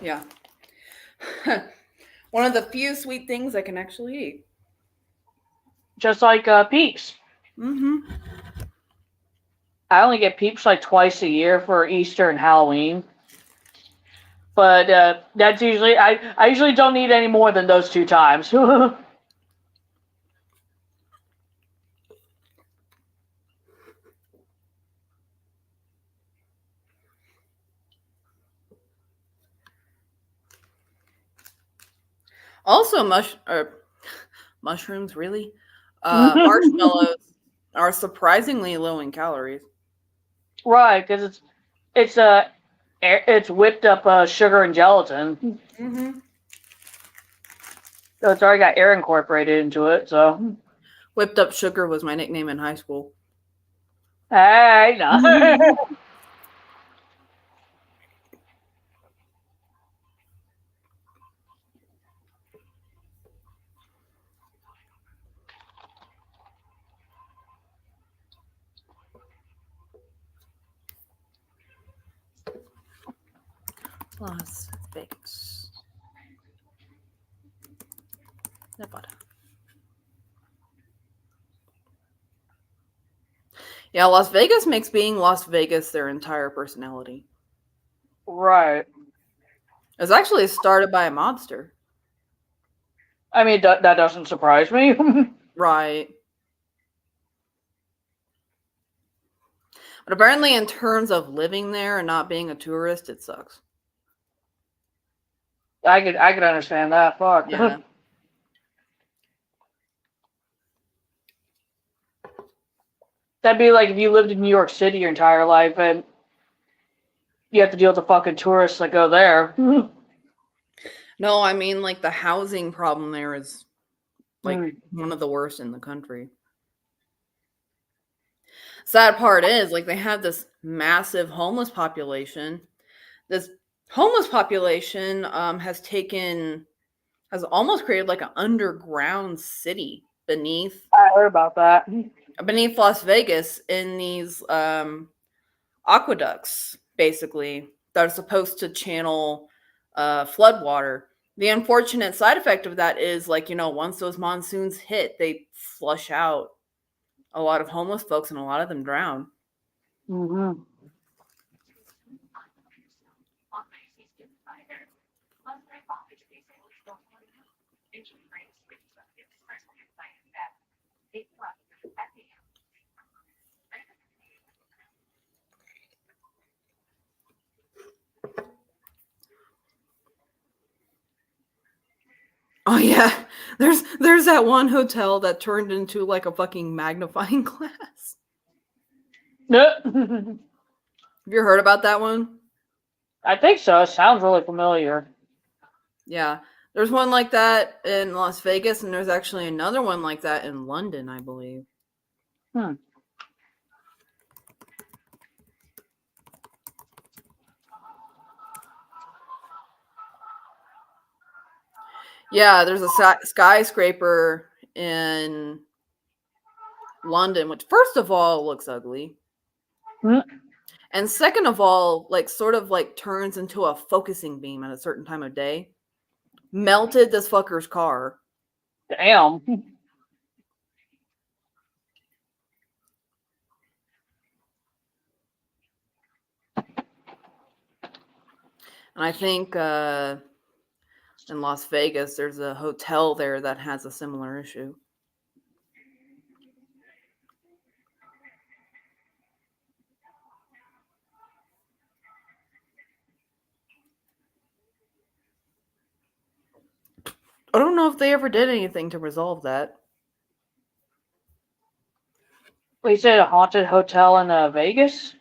Yeah. One of the few sweet things I can actually eat. Just like Peeps. Mm-hmm. I only get Peeps like twice a year for Easter and Halloween. But that's usually I usually don't need any more than those 2 times. Also, mushrooms, really? Marshmallows are surprisingly low in calories. Right, because it's whipped up sugar and gelatin, Mm-hmm. so it's already got air incorporated into it. So Whipped up sugar was my nickname in high school. hey, no. Las Vegas, Nevada. Yeah, Las Vegas makes being Las Vegas their entire personality. Right. It was actually started by a mobster. I mean that doesn't surprise me. Right. But apparently, in terms of living there and not being a tourist, it sucks. I could understand that. Fuck. Yeah. That'd be like if you lived in New York City your entire life and you have to deal with the fucking tourists that go there. No, I mean, like, the housing problem there is, like, one of the worst in the country. Sad part is, like, they have this massive homeless population. This homeless population has almost created like an underground city I heard about that. beneath Las Vegas in these aqueducts, basically, that are supposed to channel flood water. The unfortunate side effect of that is, like, once those monsoons hit, they flush out a lot of homeless folks and a lot of them drown. Mm-hmm. Oh yeah, there's that one hotel that turned into like a fucking magnifying glass. Have you heard about that one? I think so. It sounds really familiar. Yeah. There's one like that in Las Vegas, and there's actually another one like that in London, I believe. Hmm. Yeah, there's a skyscraper in London, which first of all looks ugly. Hmm. And second of all, like sort of like turns into a focusing beam at a certain time of day. Melted this fucker's car. Damn. And I think in Las Vegas, there's a hotel there that has a similar issue. I don't know if they ever did anything to resolve that. We said a haunted hotel in Vegas?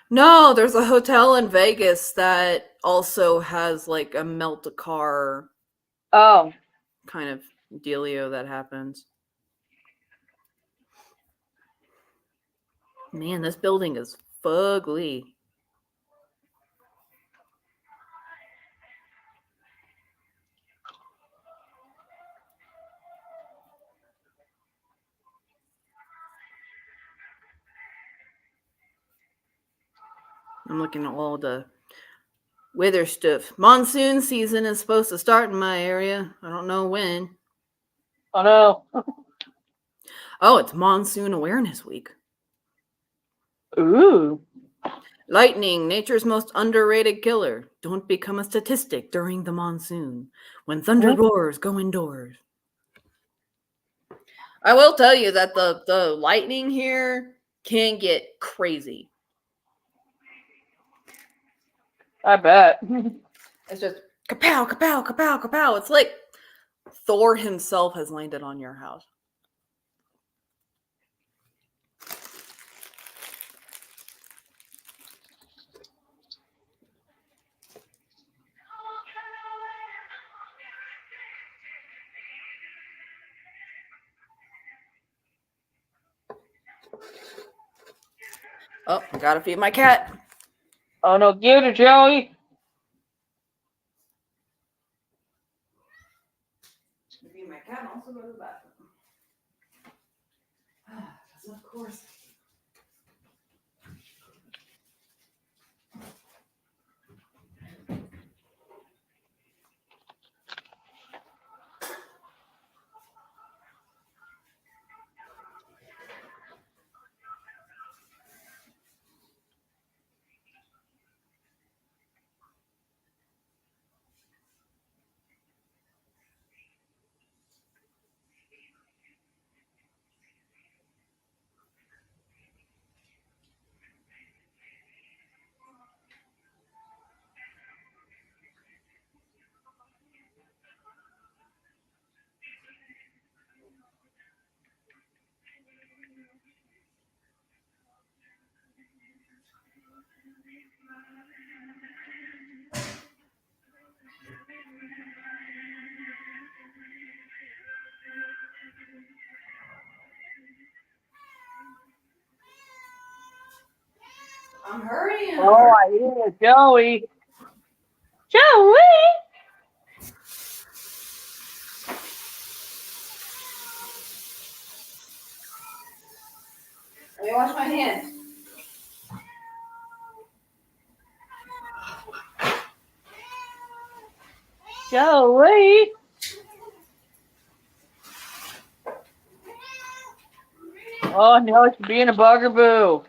No, there's a hotel in Vegas that also has like a melt a car Oh. kind of dealio that happens. Man, this building is fugly. I'm looking at all the Witherstuff. Monsoon season is supposed to start in my area. I don't know when. Oh no. Oh, it's Monsoon Awareness Week. Ooh. Lightning, nature's most underrated killer. Don't become a statistic during the monsoon. When thunder roars, go indoors. I will tell you that the lightning here can get crazy. I bet. It's just kapow, kapow, kapow, kapow. It's like Thor himself has landed on your house. Oh, I gotta feed my cat. Oh no, give it to Joey. Feed my cat and also go to the bathroom. Of course. I'm hurrying. Oh, I hear it, Joey. Joey. Let me wash my hands. Joey. Oh no, it's being a bugaboo.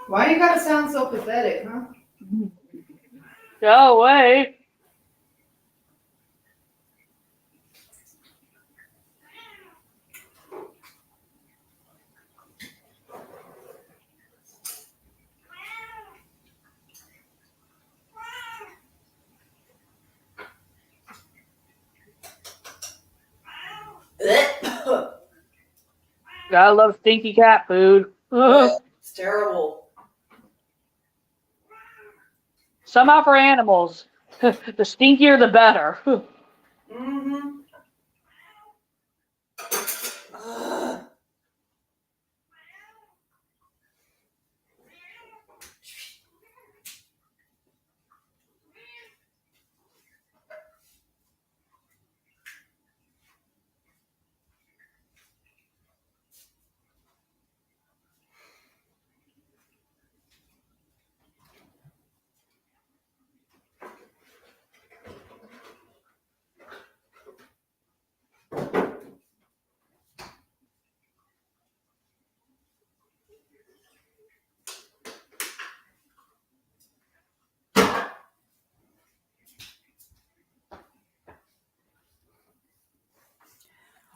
Why you gotta sound so pathetic, huh? Joey. Gotta love stinky cat food. It's terrible. Somehow for animals, the stinkier the better. Mm-hmm.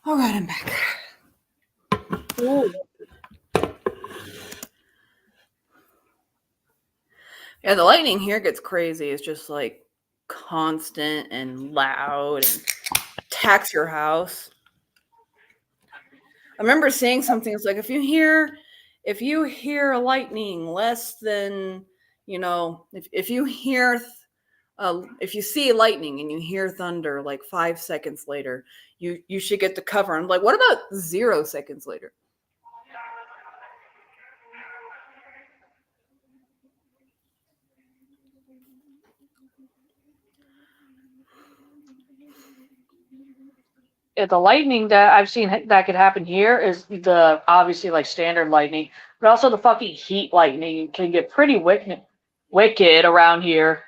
All right, I'm back. Ooh. Yeah, the lightning here gets crazy. It's just like constant and loud and attacks your house. I remember seeing something. It's like if you hear lightning less than, if you hear if you see lightning and you hear thunder like 5 seconds later, you should get the cover. I'm like, what about 0 seconds later? The lightning that I've seen that could happen here is the obviously like standard lightning, but also the fucking heat lightning can get pretty wicked around here.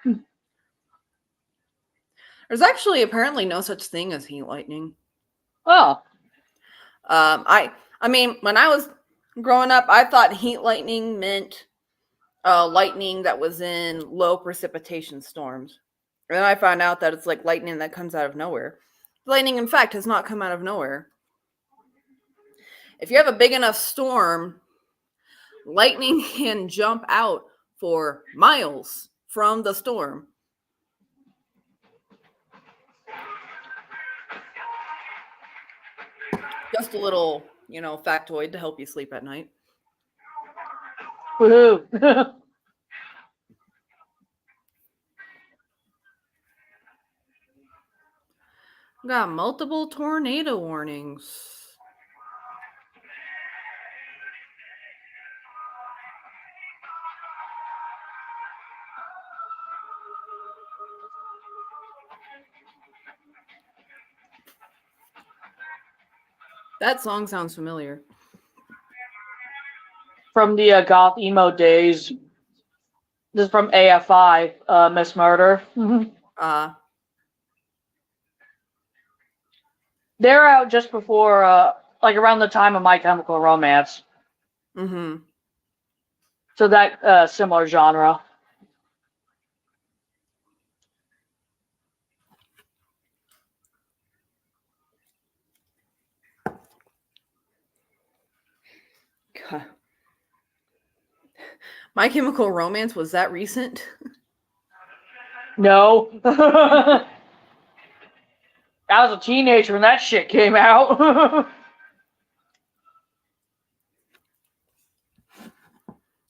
There's actually apparently no such thing as heat lightning. Oh, I mean, when I was growing up, I thought heat lightning meant lightning that was in low precipitation storms. And then I found out that it's like lightning that comes out of nowhere. Lightning, in fact, has not come out of nowhere. If you have a big enough storm, lightning can jump out for miles from the storm. Just a little, factoid to help you sleep at night. woohoo! Got multiple tornado warnings. That song sounds familiar. From the goth emo days. This is from AFI, Miss Murder. They're out just before, like around the time of My Chemical Romance. Mm-hmm. So that similar genre. God. My Chemical Romance, was that recent? No. I was a teenager when that shit came out.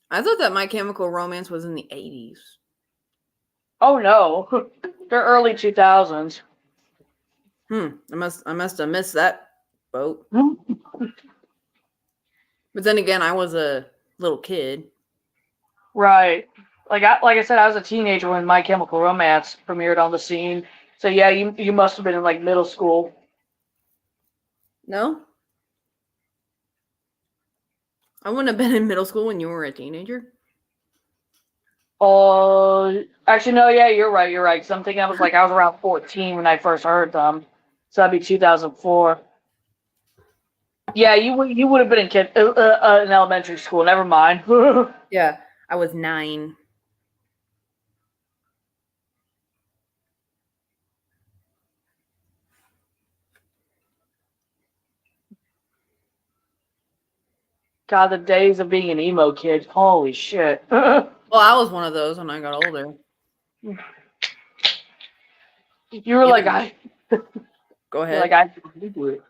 I thought that My Chemical Romance was in the 80s. Oh no. They're early 2000s. I must have missed that boat. But then again, I was a little kid. Right. Like I said, I was a teenager when My Chemical Romance premiered on the scene. So yeah, you must have been in like middle school. No? I wouldn't have been in middle school when you were a teenager. Oh, actually no, yeah, you're right. You're right. Something I was around 14 when I first heard them. So that'd be 2004. Yeah, you would have been in elementary school. Never mind. Yeah, I was 9. God, the days of being an emo kid. Holy shit. Well, I was one of those when I got older. You were like, I. Go ahead. You're like, I do it.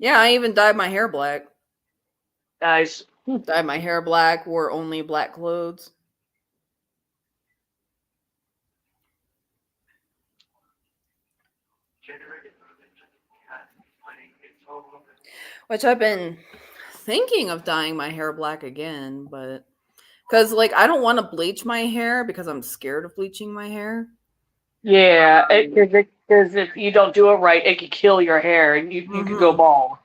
Yeah, I even dyed my hair black. Nice. Dyed my hair black, wore only black clothes. Which I've been thinking of dyeing my hair black again, but because I don't want to bleach my hair because I'm scared of bleaching my hair. Yeah, because if you don't do it right, it could kill your hair and you could go bald.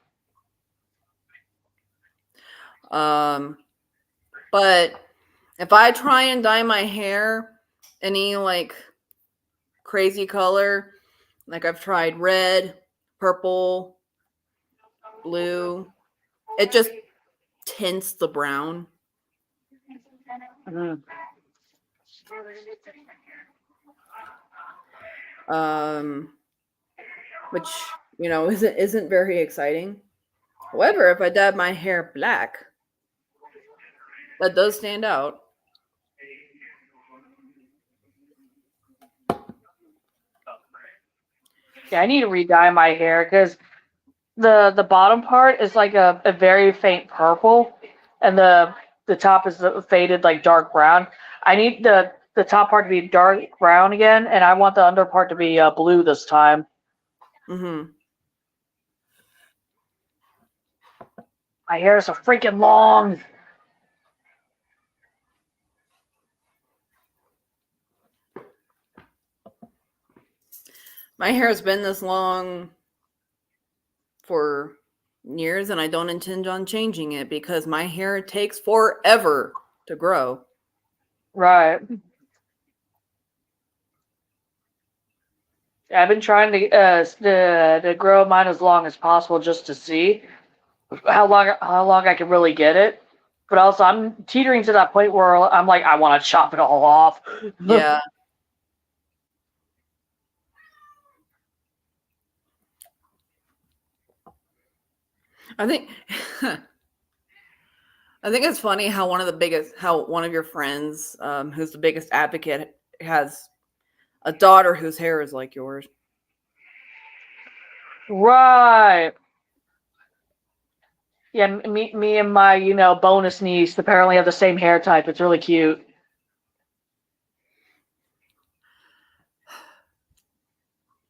But if I try and dye my hair any crazy color, like I've tried red, purple, blue, it just tints the brown. Mm. Which isn't very exciting. However, if I dyed my hair black, that does stand out. Yeah, I need to re-dye my hair because the bottom part is like a very faint purple, and the top is the faded like dark brown. I need the top part to be dark brown again, and I want the under part to be blue this time. Mm-hmm. My hair is so freaking long. My hair has been this long for years, and I don't intend on changing it because my hair takes forever to grow. Right. I've been trying to grow mine as long as possible just to see how long I can really get it. But also, I'm teetering to that point where I'm like, I want to chop it all off. Yeah. I think I think it's funny how one of your friends, who's the biggest advocate, has a daughter whose hair is like yours. Right. Yeah, me and my bonus niece apparently have the same hair type. It's really cute.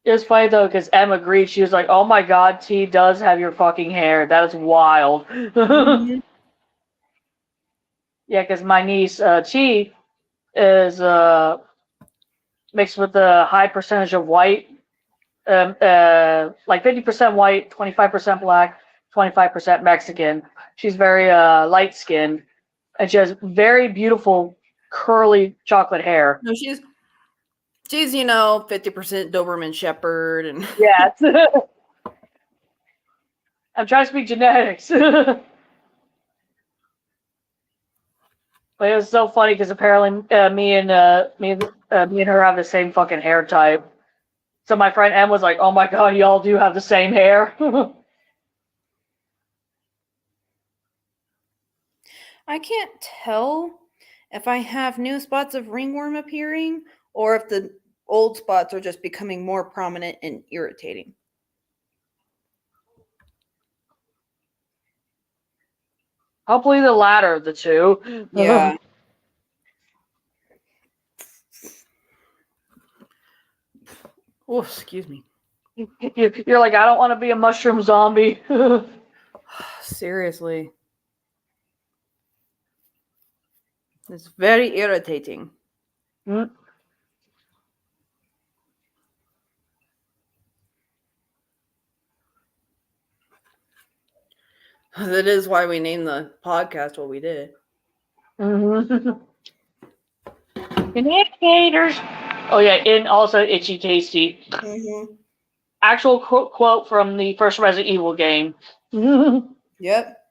It was funny though because Em agreed. She was like, "Oh my God, T does have your fucking hair. That is wild." Mm-hmm. Yeah, because my niece T is mixed with a high percentage of white, like 50% white, 25% black, 25% Mexican. She's very light skinned, and she has very beautiful curly chocolate hair. No, she's 50% Doberman Shepherd and Yeah, I'm trying to speak genetics. But it was so funny because apparently me and her have the same fucking hair type. So my friend Em was like, "Oh my God, y'all do have the same hair." I can't tell if I have new spots of ringworm appearing or if the old spots are just becoming more prominent and irritating. Hopefully the latter of the two. Yeah. Oh, excuse me. You're like, I don't want to be a mushroom zombie. Seriously. It's very irritating. Mm. That is why we named the podcast what we did. Mm-hmm. Shenanigators. Oh yeah, and also Itchy Tasty. Mm-hmm. Actual quote from the first Resident Evil game. Yep.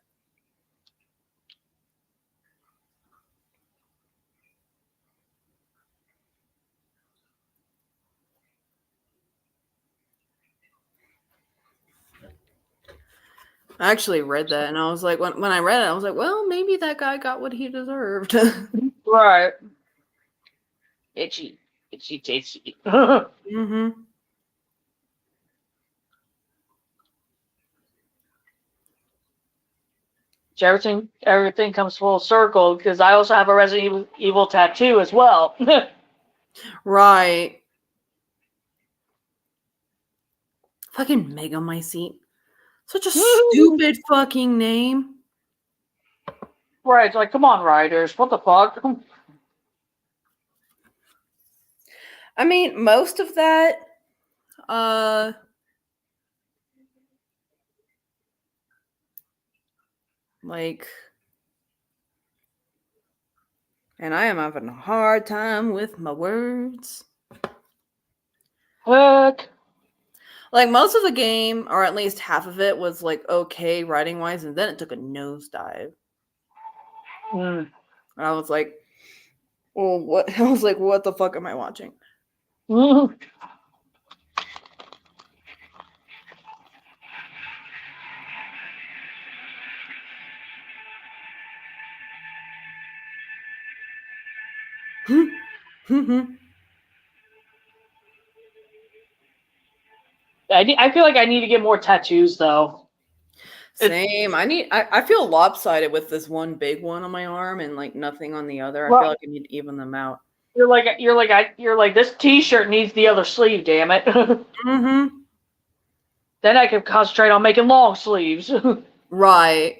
I actually read that and I was like, when I read it, I was like, well, maybe that guy got what he deserved. Right. Itchy Tasty. Mm-hmm. Everything comes full circle because I also have a Resident Evil tattoo as well. Right. Fucking Megamycete. Such a stupid fucking name. Right, it's like, come on, Riders, what the fuck? I mean, most of that, like, and I am having a hard time with my words. Heck. Like, most of the game, or at least half of it, was like okay writing wise, and then it took a nosedive. Mm. And I was like, well, what? I was like, what the fuck am I watching? I feel like I need to get more tattoos though. Same. I feel lopsided with this one big one on my arm and like nothing on the other. I feel Well, like I need to even them out. you're like this T-shirt needs the other sleeve. Damn it. Mm-hmm. Then I can concentrate on making long sleeves. Right.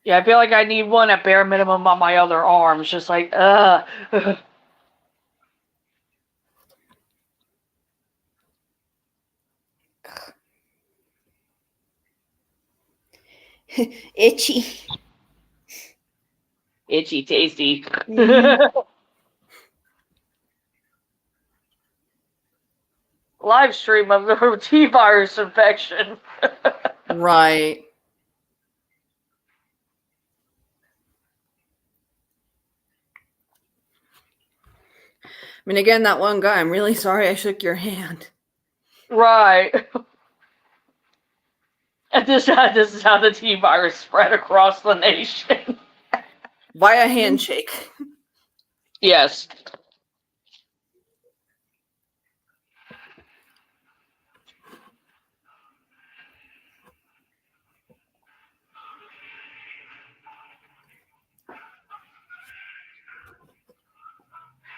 Yeah, I feel like I need one at bare minimum on my other arm. It's just like, Itchy. itchy, tasty. Live stream of the T virus infection. Right. I mean, again, that one guy, I'm really sorry I shook your hand. Right. And this is how the T virus spread across the nation. Via handshake. Yes.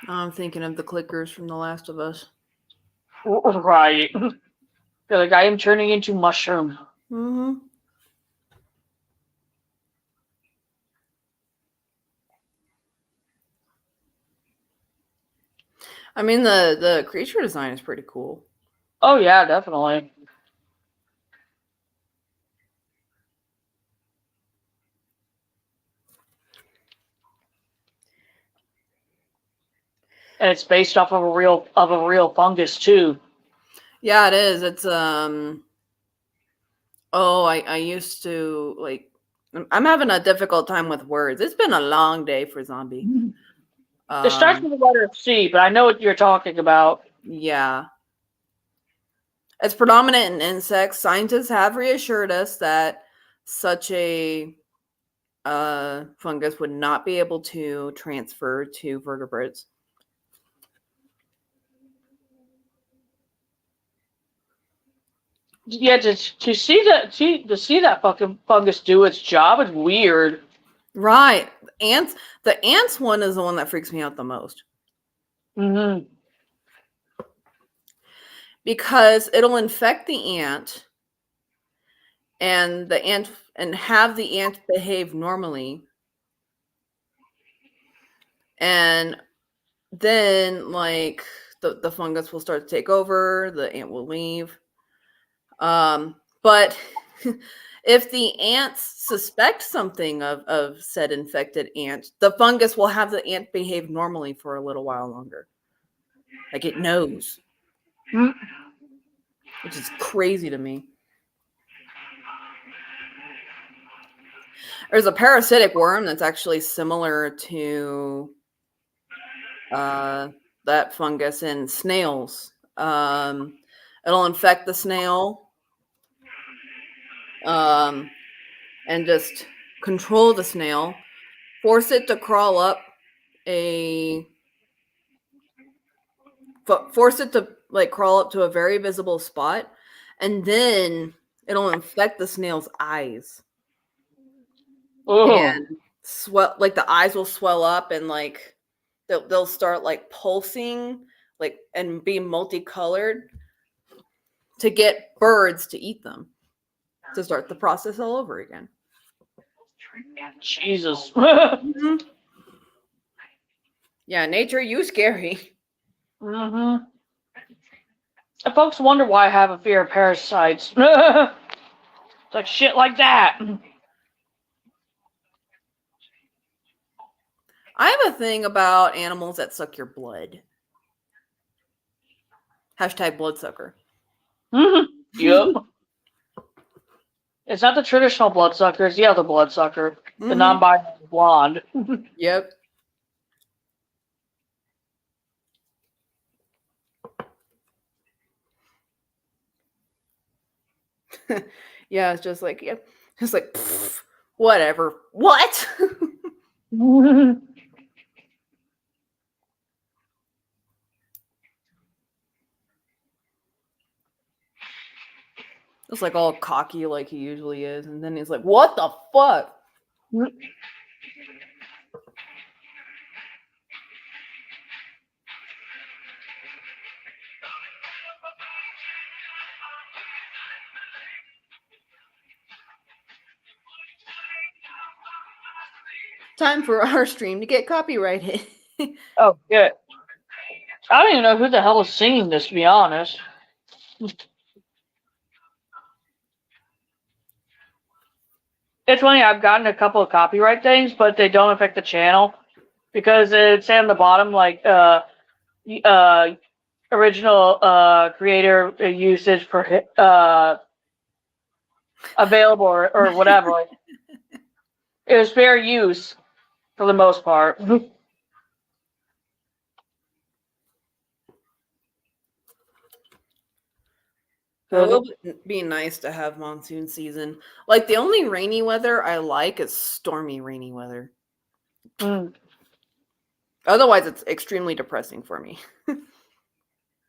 I'm thinking of the clickers from The Last of Us. Right. Feel like I am turning into mushroom. Mm-hmm. I mean, the creature design is pretty cool. Oh yeah, definitely. And it's based off of a real fungus too. Yeah, it is. It's oh, I used to like I'm having a difficult time with words. It's been a long day for zombie. It starts with the letter C, but I know what you're talking about. Yeah. It's predominant in insects. Scientists have reassured us that such a fungus would not be able to transfer to vertebrates. Yeah, to see that fucking fungus do its job is weird. Right. Ants. The ants one is the one that freaks me out the most. Mm-hmm. Because it'll infect the ant and have the ant behave normally. And then like the fungus will start to take over, the ant will leave. But if the ants suspect something of said infected ant, the fungus will have the ant behave normally for a little while longer. Like it knows. Mm-hmm. Which is crazy to me. There's a parasitic worm that's actually similar to that fungus in snails. It'll infect the snail and just control the snail, force it to crawl up force it to like crawl up to a very visible spot, and then it'll infect the snail's eyes. Oh. And swell, like the eyes will swell up and like they'll start like pulsing like and be multicolored to get birds to eat them, to start the process all over again. Jesus. Mm-hmm. Yeah, nature, you scary. Mm-hmm. And folks wonder why I have a fear of parasites. It's like shit like that. I have a thing about animals that suck your blood. Hashtag bloodsucker. Mm-hmm. Yep. It's not the traditional bloodsucker, it's the other bloodsucker. The Mm-hmm. non-binary blonde. Yep. Yeah, it's just like, yep. It's like, pfft, Whatever. What? It's like all cocky like he usually is, and then he's like, "What the fuck?" Time for our stream to get copyrighted. Oh, good. I don't even know who the hell is singing this, to be honest. It's funny, I've gotten a couple of copyright things, but they don't affect the channel because it's on the bottom, like, original creator usage for available or whatever. It was fair use for the most part. It would be nice to have monsoon season. Like, the only rainy weather I like is stormy rainy weather. Otherwise, it's extremely depressing for me.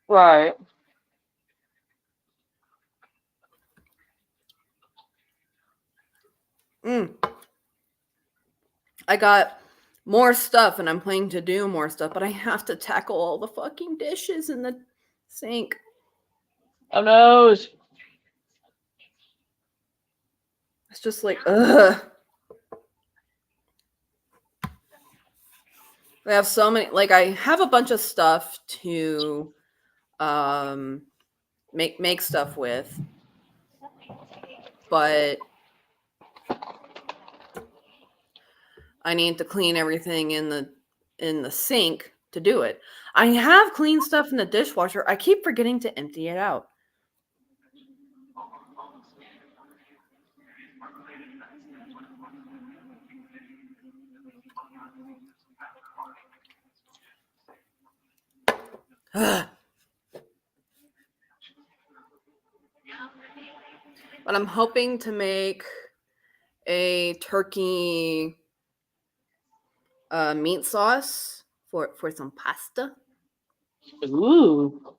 Right. I got more stuff and I'm planning to do more stuff, but I have to tackle all the fucking dishes in the sink. Oh no. It's just like, ugh. I have so many, like, I have a bunch of stuff to make stuff with, but I need to clean everything in the sink to do it. I have clean stuff in the dishwasher. I keep forgetting to empty it out. But I'm hoping to make a turkey meat sauce for some pasta. Ooh.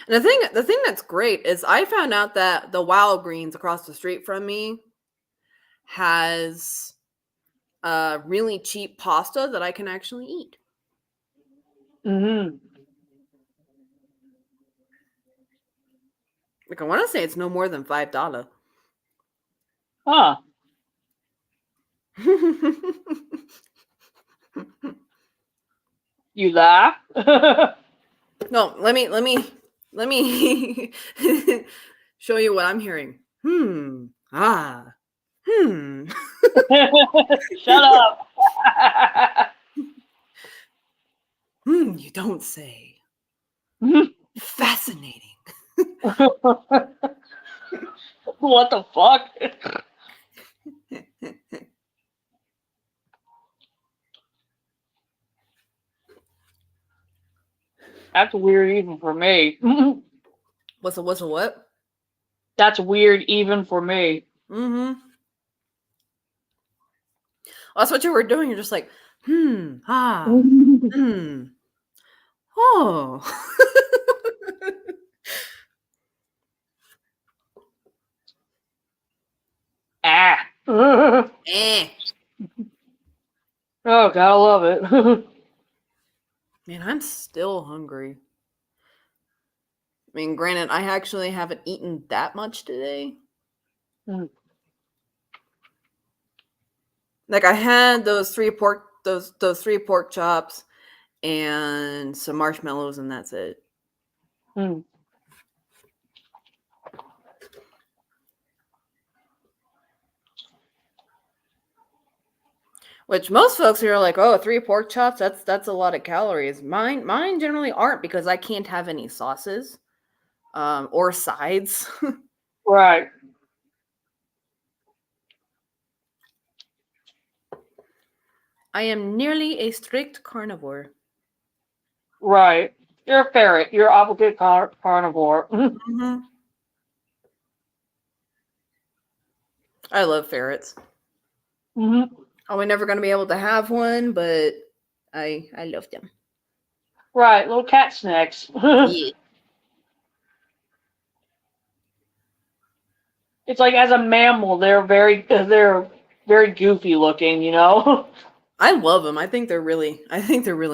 And the thing that's great is I found out that the Wild Greens across the street from me has really cheap pasta that I can actually eat. Mm-hmm. Like, I want to say it's no more than $5. Huh. You laugh? No, let me show you what I'm hearing. Shut up. You don't say. Fascinating. What the fuck? That's weird even for me. What's a what? That's weird even for me. Well, that's what you were doing. You're just like, oh. Ah. Eh. Oh, gotta love it. Man, I'm still hungry. I mean, granted, I actually haven't eaten that much today. Like, I had those three pork chops and some marshmallows, and that's it. Which most folks here are like, oh, 3 pork chops, that's a lot of calories. Mine generally aren't because I can't have any sauces or sides. Right. I am nearly a strict carnivore. Right. You're a ferret. You're obligate carnivore. I love ferrets. Oh, we're never gonna be able to have one, but I love them. Right, little cat snacks. Yeah. It's like as a mammal, they're very goofy looking, you know. I love them. I think they're really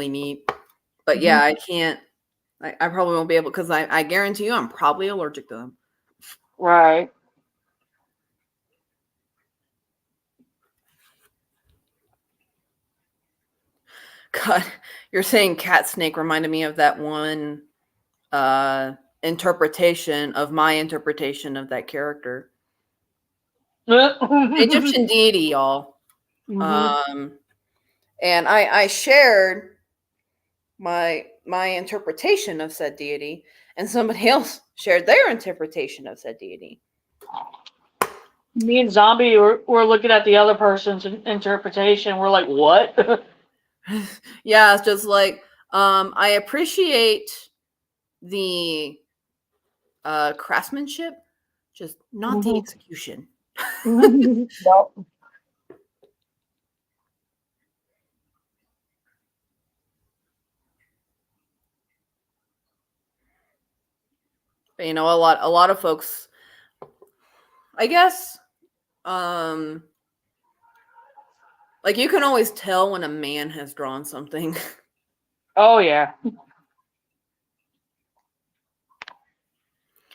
neat. But yeah, I can't. I probably won't be able because I guarantee you I'm probably allergic to them. Right. God, you're saying cat snake reminded me of that one interpretation of my interpretation of that character. Egyptian deity, y'all. And I shared my interpretation of said deity, and somebody else shared their interpretation of said deity. Me and Zombie were looking at the other person's interpretation. We're like, what? Yeah, it's just like I appreciate the craftsmanship, just not the execution. No. But, you know, a lot of folks, I guess, like you can always tell when a man has drawn something. Oh yeah.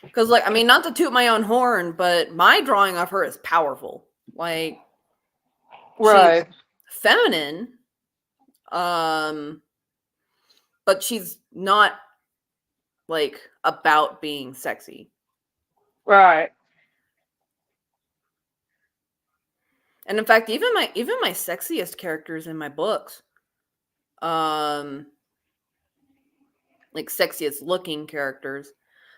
Because, like, I mean, not to toot my own horn, but my drawing of her is powerful. Like, Right. she's feminine, but she's not like about being sexy. Right. And in fact, even my sexiest characters in my books, like sexiest looking characters,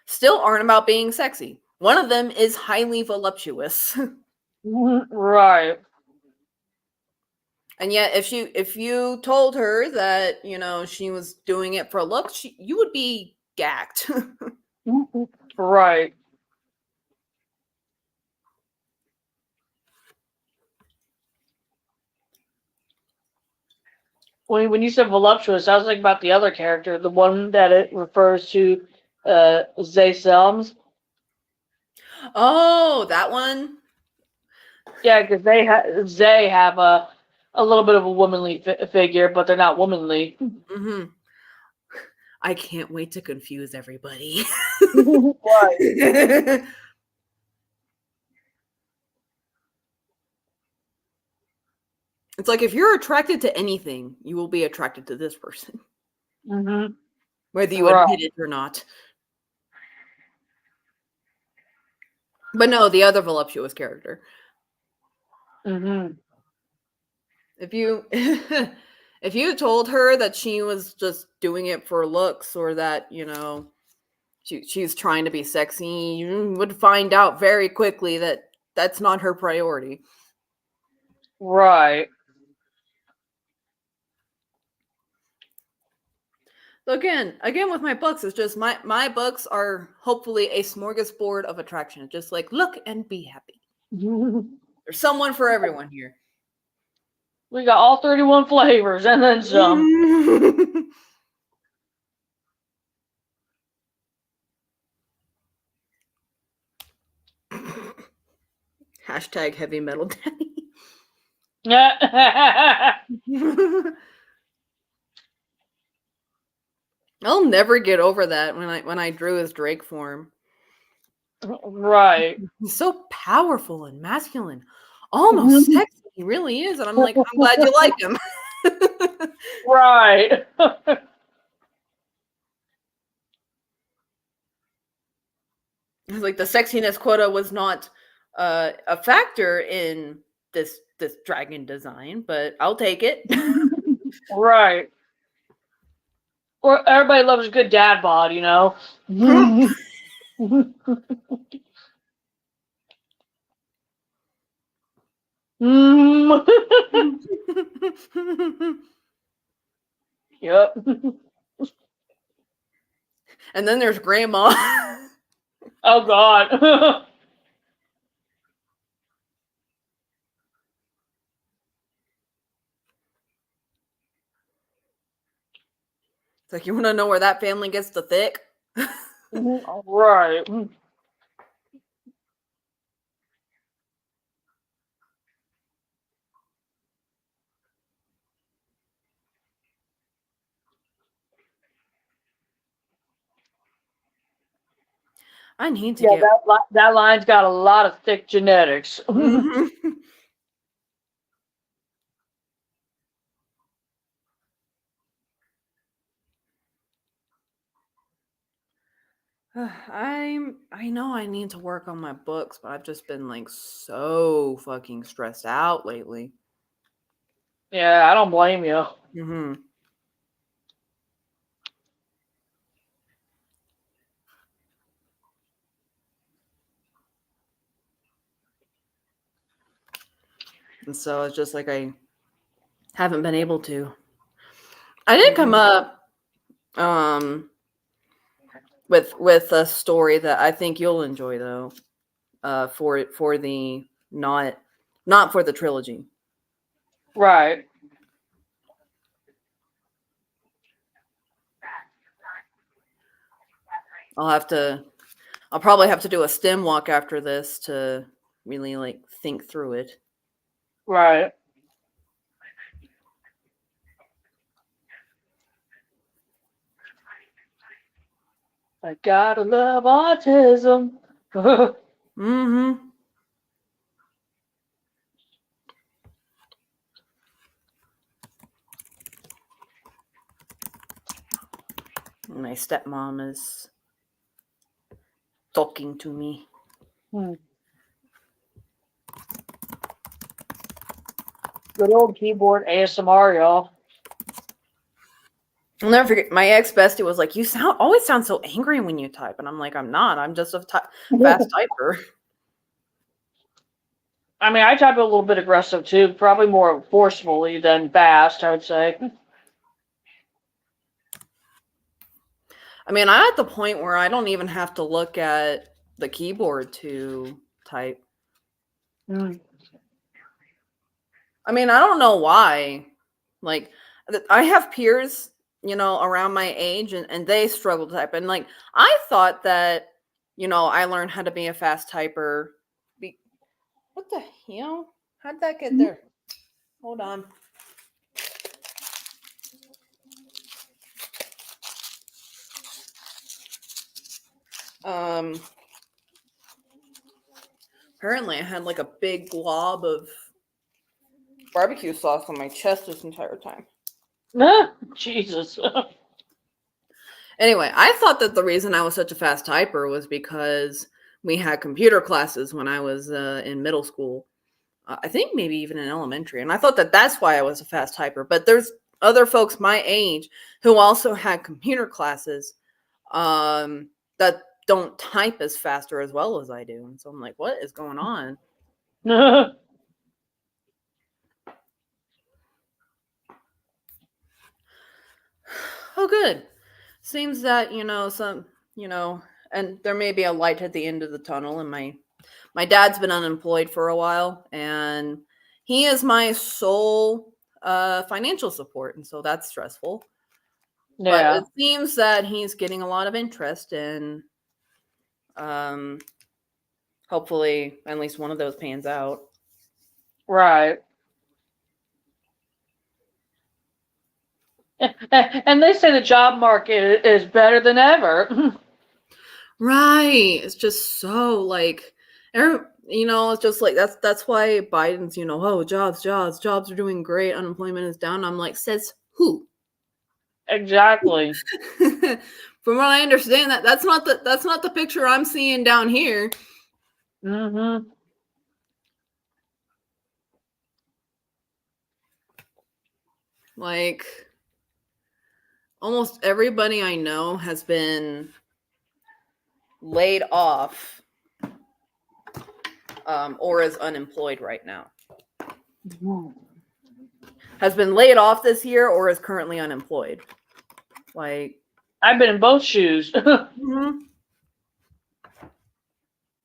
still aren't about being sexy. One of them is highly voluptuous. Right. And yet if you told her that, you know, she was doing it for looks, you would be gagged. Right. When you said voluptuous, I was thinking about the other character, the one that it refers to, Zay Selms. Oh, that one. Yeah, because they have a little bit of a womanly figure, but they're not womanly. Mm-hmm. I can't wait to confuse everybody. Right. It's like if you're attracted to anything, you will be attracted to this person, whether you admit it or not. But no, the other voluptuous character. If you if you told her that she was just doing it for looks, or that, you know, she's trying to be sexy, you would find out very quickly that that's not her priority. Right. So again with my books, it's just my books are hopefully a smorgasbord of attraction. Just like, look and be happy. There's someone for everyone here. We got all 31 flavors and then some. Hashtag heavy metal daddy. I'll never get over that when I drew his Drake form. Right. He's so powerful and masculine, almost sexy. He really is, and I'm like, I'm glad you like him. Right. Like the sexiness quota was not a factor in this dragon design, but I'll take it. Right. Or everybody loves a good dad bod, you know. Yep. And then there's grandma. Oh God. Like, you want to know where that family gets the thick? Right. I need to Yeah, get. that line's got a lot of thick genetics. Mhm. I know I need to work on my books, but I've just been like so fucking stressed out lately. Yeah, I don't blame you. Mm-hmm. And so it's just like I haven't been able to. I did come up with a story that I think you'll enjoy though. For the not for the trilogy. Right. I'll probably have to do a stem walk after this to really like think through it. Right. I gotta love autism. Mm-hmm. My stepmom is talking to me. Good old keyboard ASMR, y'all. I'll never forget. My ex bestie was like, "You always sound so angry when you type," and I'm like, "I'm not. I'm just a fast typer." I mean, I type a little bit aggressive too, probably more forcefully than fast, I would say. I mean, I'm at the point where I don't even have to look at the keyboard to type. Mm. I mean, I don't know why. Like, I have peers, around my age, and they struggle to type. And like, I thought that, I learned how to be a fast typer. What the hell? How'd that get there? Hold on. Um, Apparently I had like a big glob of barbecue sauce on my chest this entire time. Jesus. Anyway, I thought that the reason I was such a fast typer was because we had computer classes when I was in middle school. I think maybe even in elementary. And I thought that that's why I was a fast typer. But there's other folks my age who also had computer classes that don't type as fast or as well as I do. And so I'm like, what is going on? Oh, good. Seems that, and there may be a light at the end of the tunnel. And my dad's been unemployed for a while, and he is my sole financial support. And so that's stressful. But Yeah. it seems that he's getting a lot of interest in hopefully at least one of those pans out. Right. And they say the job market is better than ever. Right. It's just so like, it's just like that's why Biden's, oh, jobs are doing great, unemployment is down. I'm like, says who? Exactly. From what I understand, that's not the picture I'm seeing down here. Mm-hmm. Like, almost everybody I know has been laid off or is unemployed right now. Has been laid off this year or is currently unemployed. Like, I've been in both shoes. mm-hmm.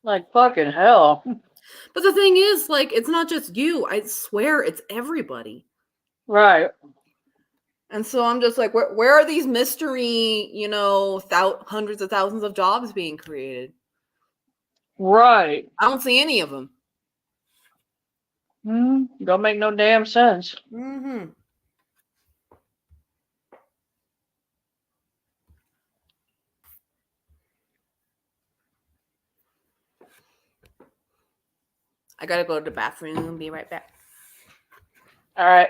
Like fucking hell. But the thing is, like, it's not just you. I swear it's everybody. Right. And so I'm just like, where are these mystery, hundreds of thousands of jobs being created? Right. I don't see any of them. Don't make no damn sense. Mm-hmm. I gotta go to the bathroom. Be right back. All right.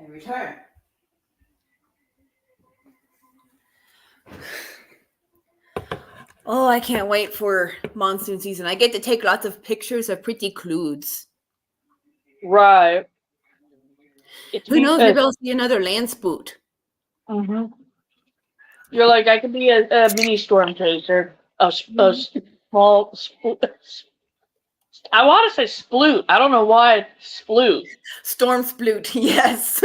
And return. Oh, I can't wait for monsoon season. I get to take lots of pictures of pretty clouds. Right. Who knows? Maybe I'll see another land spoot. Mm-hmm. You're like, I could be a mini storm chaser. A small I want to say sploot. I don't know why it's sploot. Storm sploot, yes.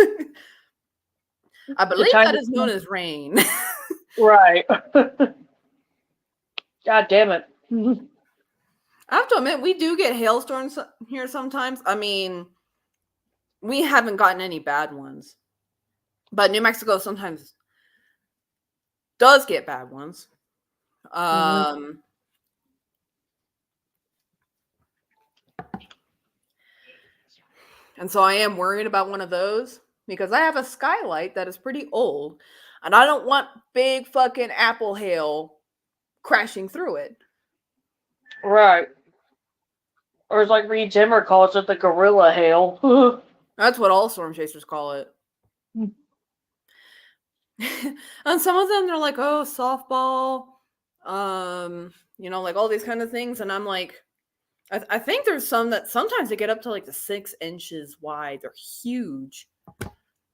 I believe that is known as rain. Right. God damn it. I have to admit, we do get hailstorms here sometimes. I mean, we haven't gotten any bad ones. But New Mexico sometimes does get bad ones. And so I am worried about one of those because I have a skylight that is pretty old and I don't want big fucking apple hail crashing through it. Right. Or as like Reed Zimmer calls it, the gorilla hail. That's what all storm chasers call it. And some of them, they're like, oh, softball, like all these kind of things. And I'm like, I think there's some that sometimes they get up to like the 6 inches wide. They're huge.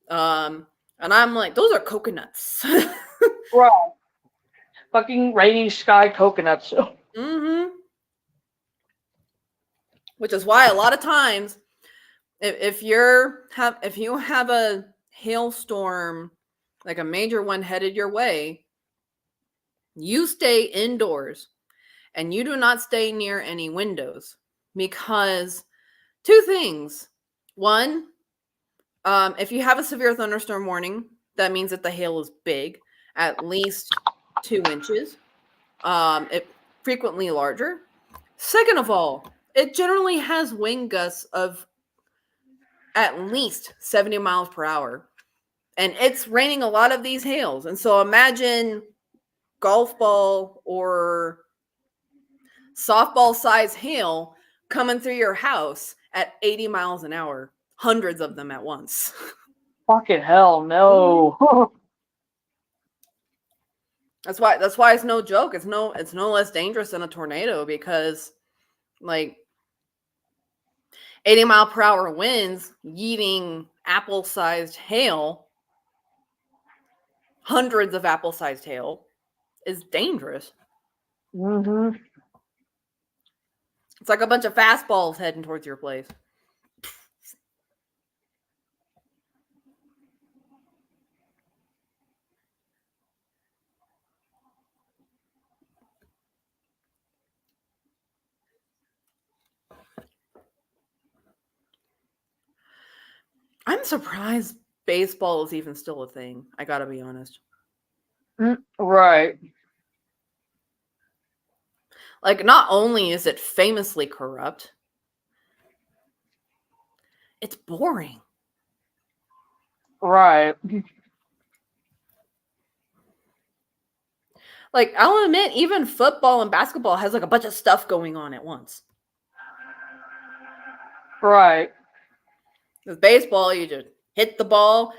And I'm like, those are coconuts. Right. Fucking raining sky coconuts. Mm-hmm. Which is why a lot of times, if you have a hailstorm, like a major one headed your way, you stay indoors and you do not stay near any windows because 2 things. One, if you have a severe thunderstorm warning, that means that the hail is big, at least 2 inches. It frequently larger. Second of all, it generally has wind gusts of at least 70 miles per hour. And it's raining a lot of these hails. And so imagine golf ball or softball size hail coming through your house at 80 miles an hour, hundreds of them at once. Fucking hell, no. That's why it's no joke. It's no less dangerous than a tornado because like 80 mile per hour winds yeeting apple-sized hail, hundreds of apple-sized hail, is dangerous. Mm-hmm. It's like a bunch of fastballs heading towards your place. I'm surprised baseball is even still a thing. I gotta be honest. Right. Like, not only is it famously corrupt, it's boring. Right. Like, I'll admit, even football and basketball has like a bunch of stuff going on at once. Right. With baseball, you just hit the ball,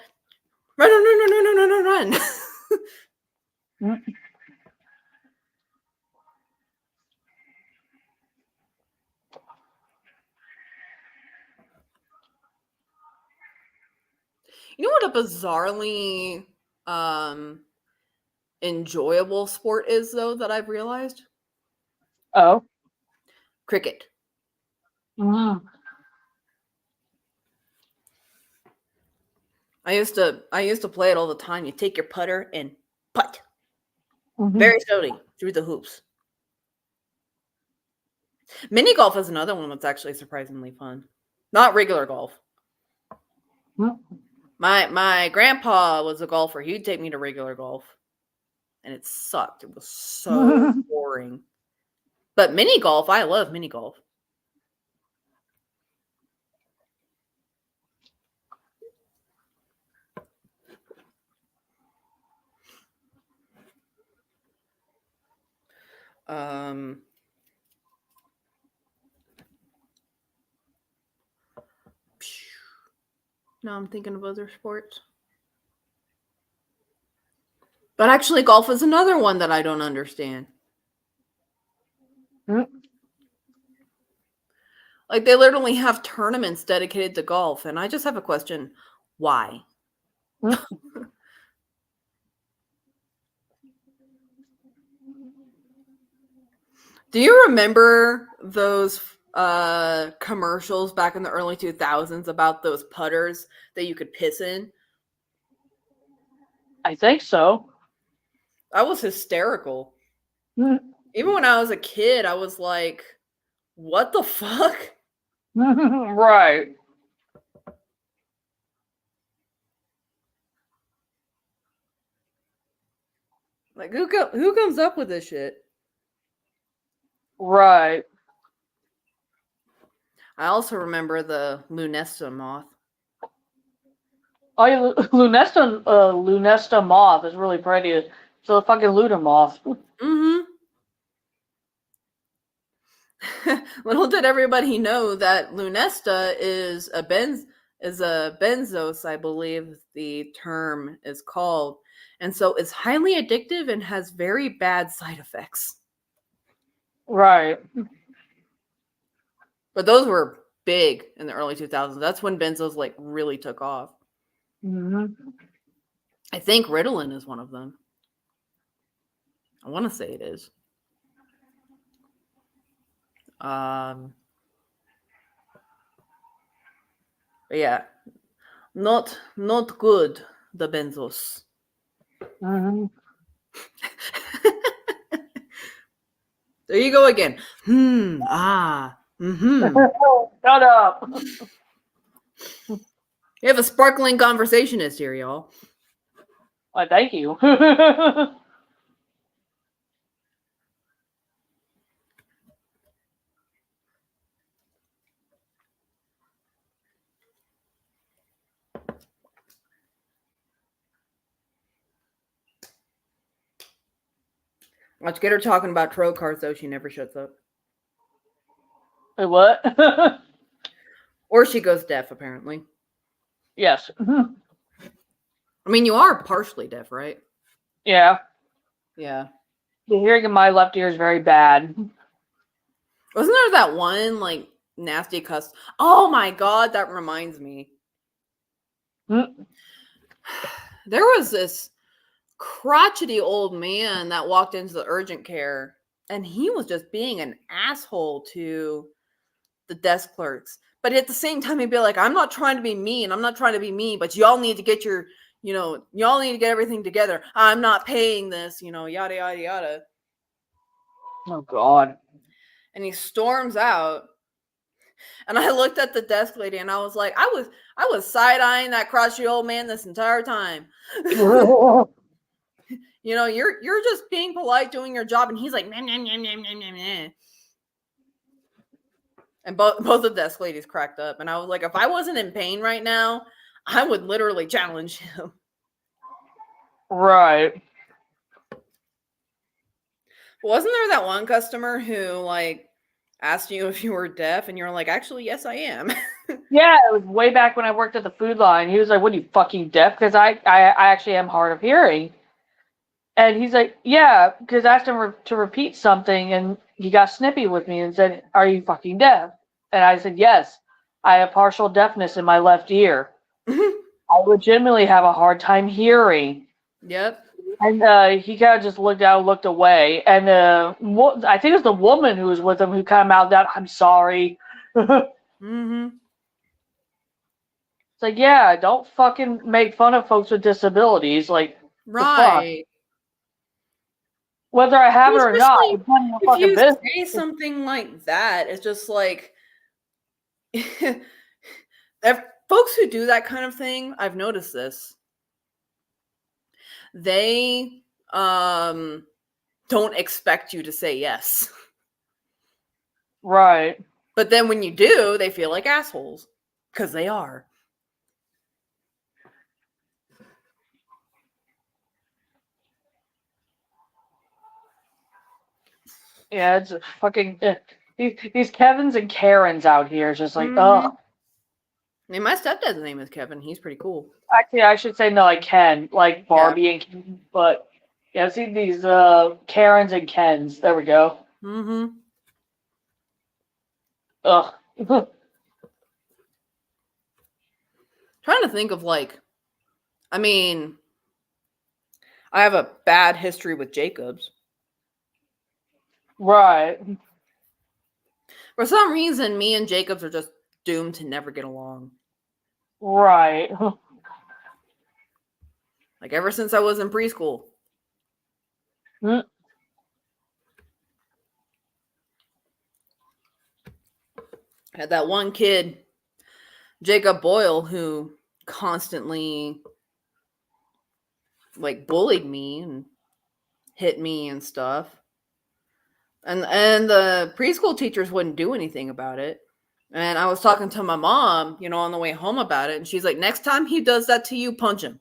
run. You know what a bizarrely enjoyable sport is, though, that I've realized? Oh. Cricket. Mm. I used to play it all the time. You take your putter and putt Mm-hmm. very slowly through the hoops. Mini golf is another one that's actually surprisingly fun. Not regular golf. My grandpa was a golfer. He'd take me to regular golf, and it sucked. It was so boring. But mini golf, I love mini golf. Now I'm thinking of other sports. But actually, golf is another one that I don't understand. Like, they literally have tournaments dedicated to golf, and I just have a question. Why? Do you remember those commercials back in the early 2000s about those putters that you could piss in? I think so. That was hysterical. Even when I was a kid, I was like, what the fuck? Right. Like, who comes up with this shit? Right. I also remember the Lunesta moth. Oh, yeah, Lunesta moth is really pretty. It's a fucking Luna moth. Mm-hmm. Little did everybody know that Lunesta is a benzos, I believe the term is called. And so it's highly addictive and has very bad side effects. Right. But those were big in the early 2000s. That's when benzos like really took off. Mm-hmm. I think Ritalin is one of them. I want to say it is. But yeah, not good, the benzos. Mm-hmm. There you go again. Shut up. You have a sparkling conversationist here, y'all. Why, thank you. Let's get her talking about troll cards, though. She never shuts up. Wait, what? Or she goes deaf, apparently. Yes. I mean, you are partially deaf, right? Yeah. Yeah. The hearing in my left ear is very bad. Wasn't there that one, like, nasty cuss? Oh my god, that reminds me. There was this crotchety old man that walked into the urgent care And he was just being an asshole to the desk clerks. But at the same time, he'd be like, I'm not trying to be mean. I'm not trying to be mean, but y'all need to get y'all need to get everything together. I'm not paying this, yada, yada, yada. Oh, God. And he storms out. And I looked at the desk lady and I was like, I was side-eyeing that crotchety old man this entire time. You're just being polite, doing your job. And he's like, nah, nah, nah, nah, nah, nah, nah. And both the desk ladies cracked up. And I was like, if I wasn't in pain right now, I would literally challenge him. Right. Wasn't there that one customer who asked you if you were deaf and you're like, actually, yes, I am. Yeah, it was way back when I worked at the food line. He was like, what, are you fucking deaf? Because I actually am hard of hearing. And he's like, yeah, because I asked him to repeat something, and he got snippy with me and said, are you fucking deaf? And I said, yes, I have partial deafness in my left ear. I legitimately have a hard time hearing. Yep. And he kind of just looked away. And I think it was the woman who was with him who kind of mouthed out, I'm sorry. Mm-hmm. It's like, yeah, don't fucking make fun of folks with disabilities. Like, right. Whether I have it or not, Especially it's none of your if fucking you business. say something like that, it's just like folks who do that kind of thing, I've noticed this. They don't expect you to say yes. Right. But then when you do, they feel like assholes. Because they are. Yeah, it's a fucking these Kevins and Karens out here. Just like, ugh. I mean, my stepdad's name is Kevin. He's pretty cool. Actually, I should say no, like Ken, like Barbie and Ken, but yeah, see these Karens and Kens. There we go. Mm-hmm. Ugh. Trying to think of I mean, I have a bad history with Jacobs. Right. For some reason, me and Jacobs are just doomed to never get along. Right. Like ever since I was in preschool. Mm. I had that one kid, Jacob Boyle, who constantly bullied me and hit me and stuff. And the preschool teachers wouldn't do anything about it. And I was talking to my mom, on the way home about it, and she's like, next time he does that to you, punch him.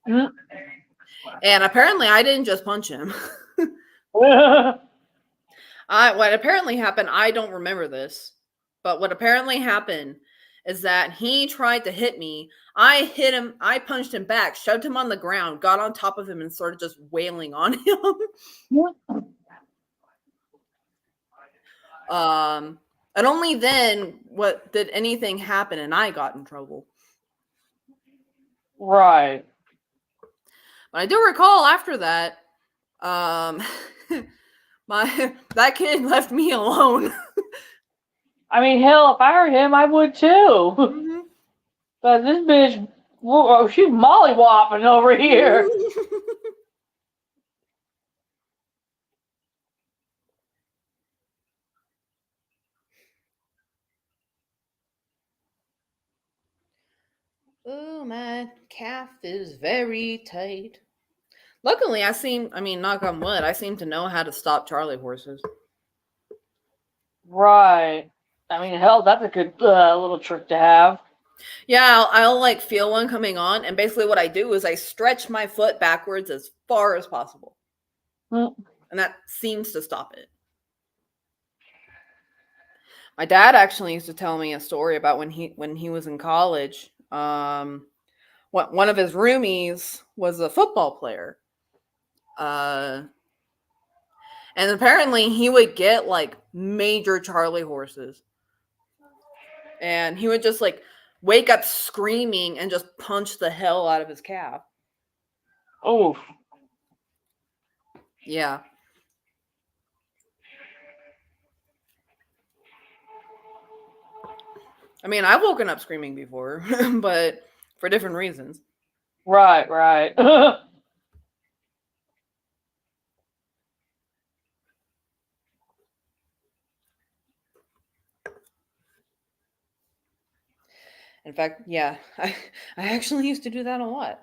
Mm. And apparently I didn't just punch him. What apparently happened, I don't remember this, but what apparently happened is that he tried to hit me. I hit him, I punched him back, shoved him on the ground, got on top of him, and started just wailing on him. And only then did anything happen and I got in trouble. Right. But I do recall after that, that kid left me alone. I mean, hell, if I were him, I would too. Mm-hmm. But this bitch, she's mollywopping over here. Oh, my calf is very tight. Luckily, knock on wood, I seem to know how to stop Charlie horses. Right. I mean, hell, that's a good little trick to have. Yeah, I'll feel one coming on, and basically what I do is I stretch my foot backwards as far as possible. Mm. And that seems to stop it. My dad actually used to tell me a story about when he was in college. One of his roomies was a football player. And apparently he would get major Charlie horses. And he would just wake up screaming and just punch the hell out of his calf. Oh. Yeah. I mean, I've woken up screaming before, but for different reasons. Right, right. In fact, yeah, I actually used to do that a lot.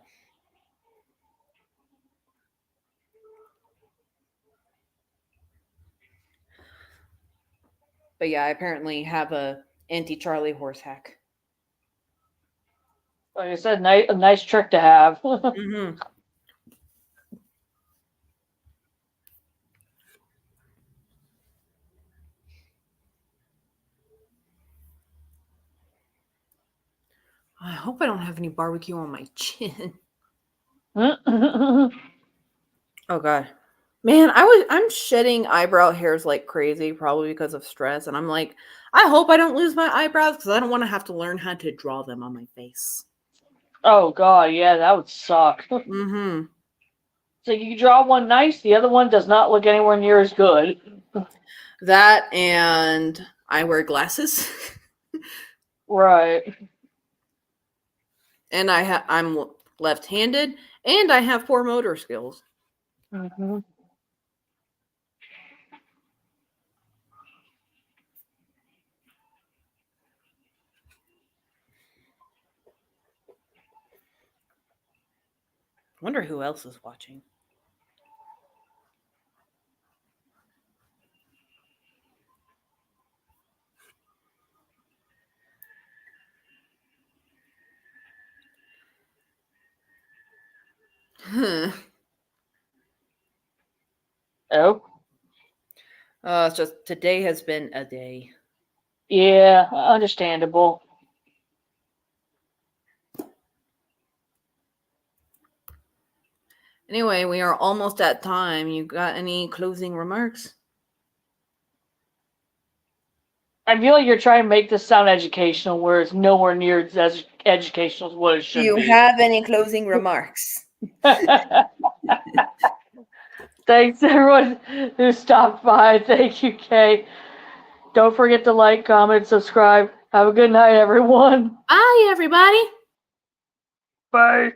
But yeah, I apparently have a anti-Charlie horse hack. Like I said, a nice trick to have. Mm-hmm. I hope I don't have any barbecue on my chin. Oh god. Man, I'm shedding eyebrow hairs like crazy, probably because of stress, and I'm like, I hope I don't lose my eyebrows because I don't want to have to learn how to draw them on my face. Oh god, yeah, that would suck. Mm-hmm. So you draw one nice, the other one does not look anywhere near as good. That and I wear glasses. Right. And I'm left-handed and I have poor motor skills. Mm-hmm. Wonder who else is watching. Huh. Oh. It's just today has been a day. Yeah, understandable. Anyway, we are almost at time. You got any closing remarks? I feel like you're trying to make this sound educational, where it's nowhere near as educational as what it should be. Any closing remarks? Thanks, everyone who stopped by. Thank you, Kay. Don't forget to like, comment, subscribe. Have a good night, everyone. Bye, everybody. Bye.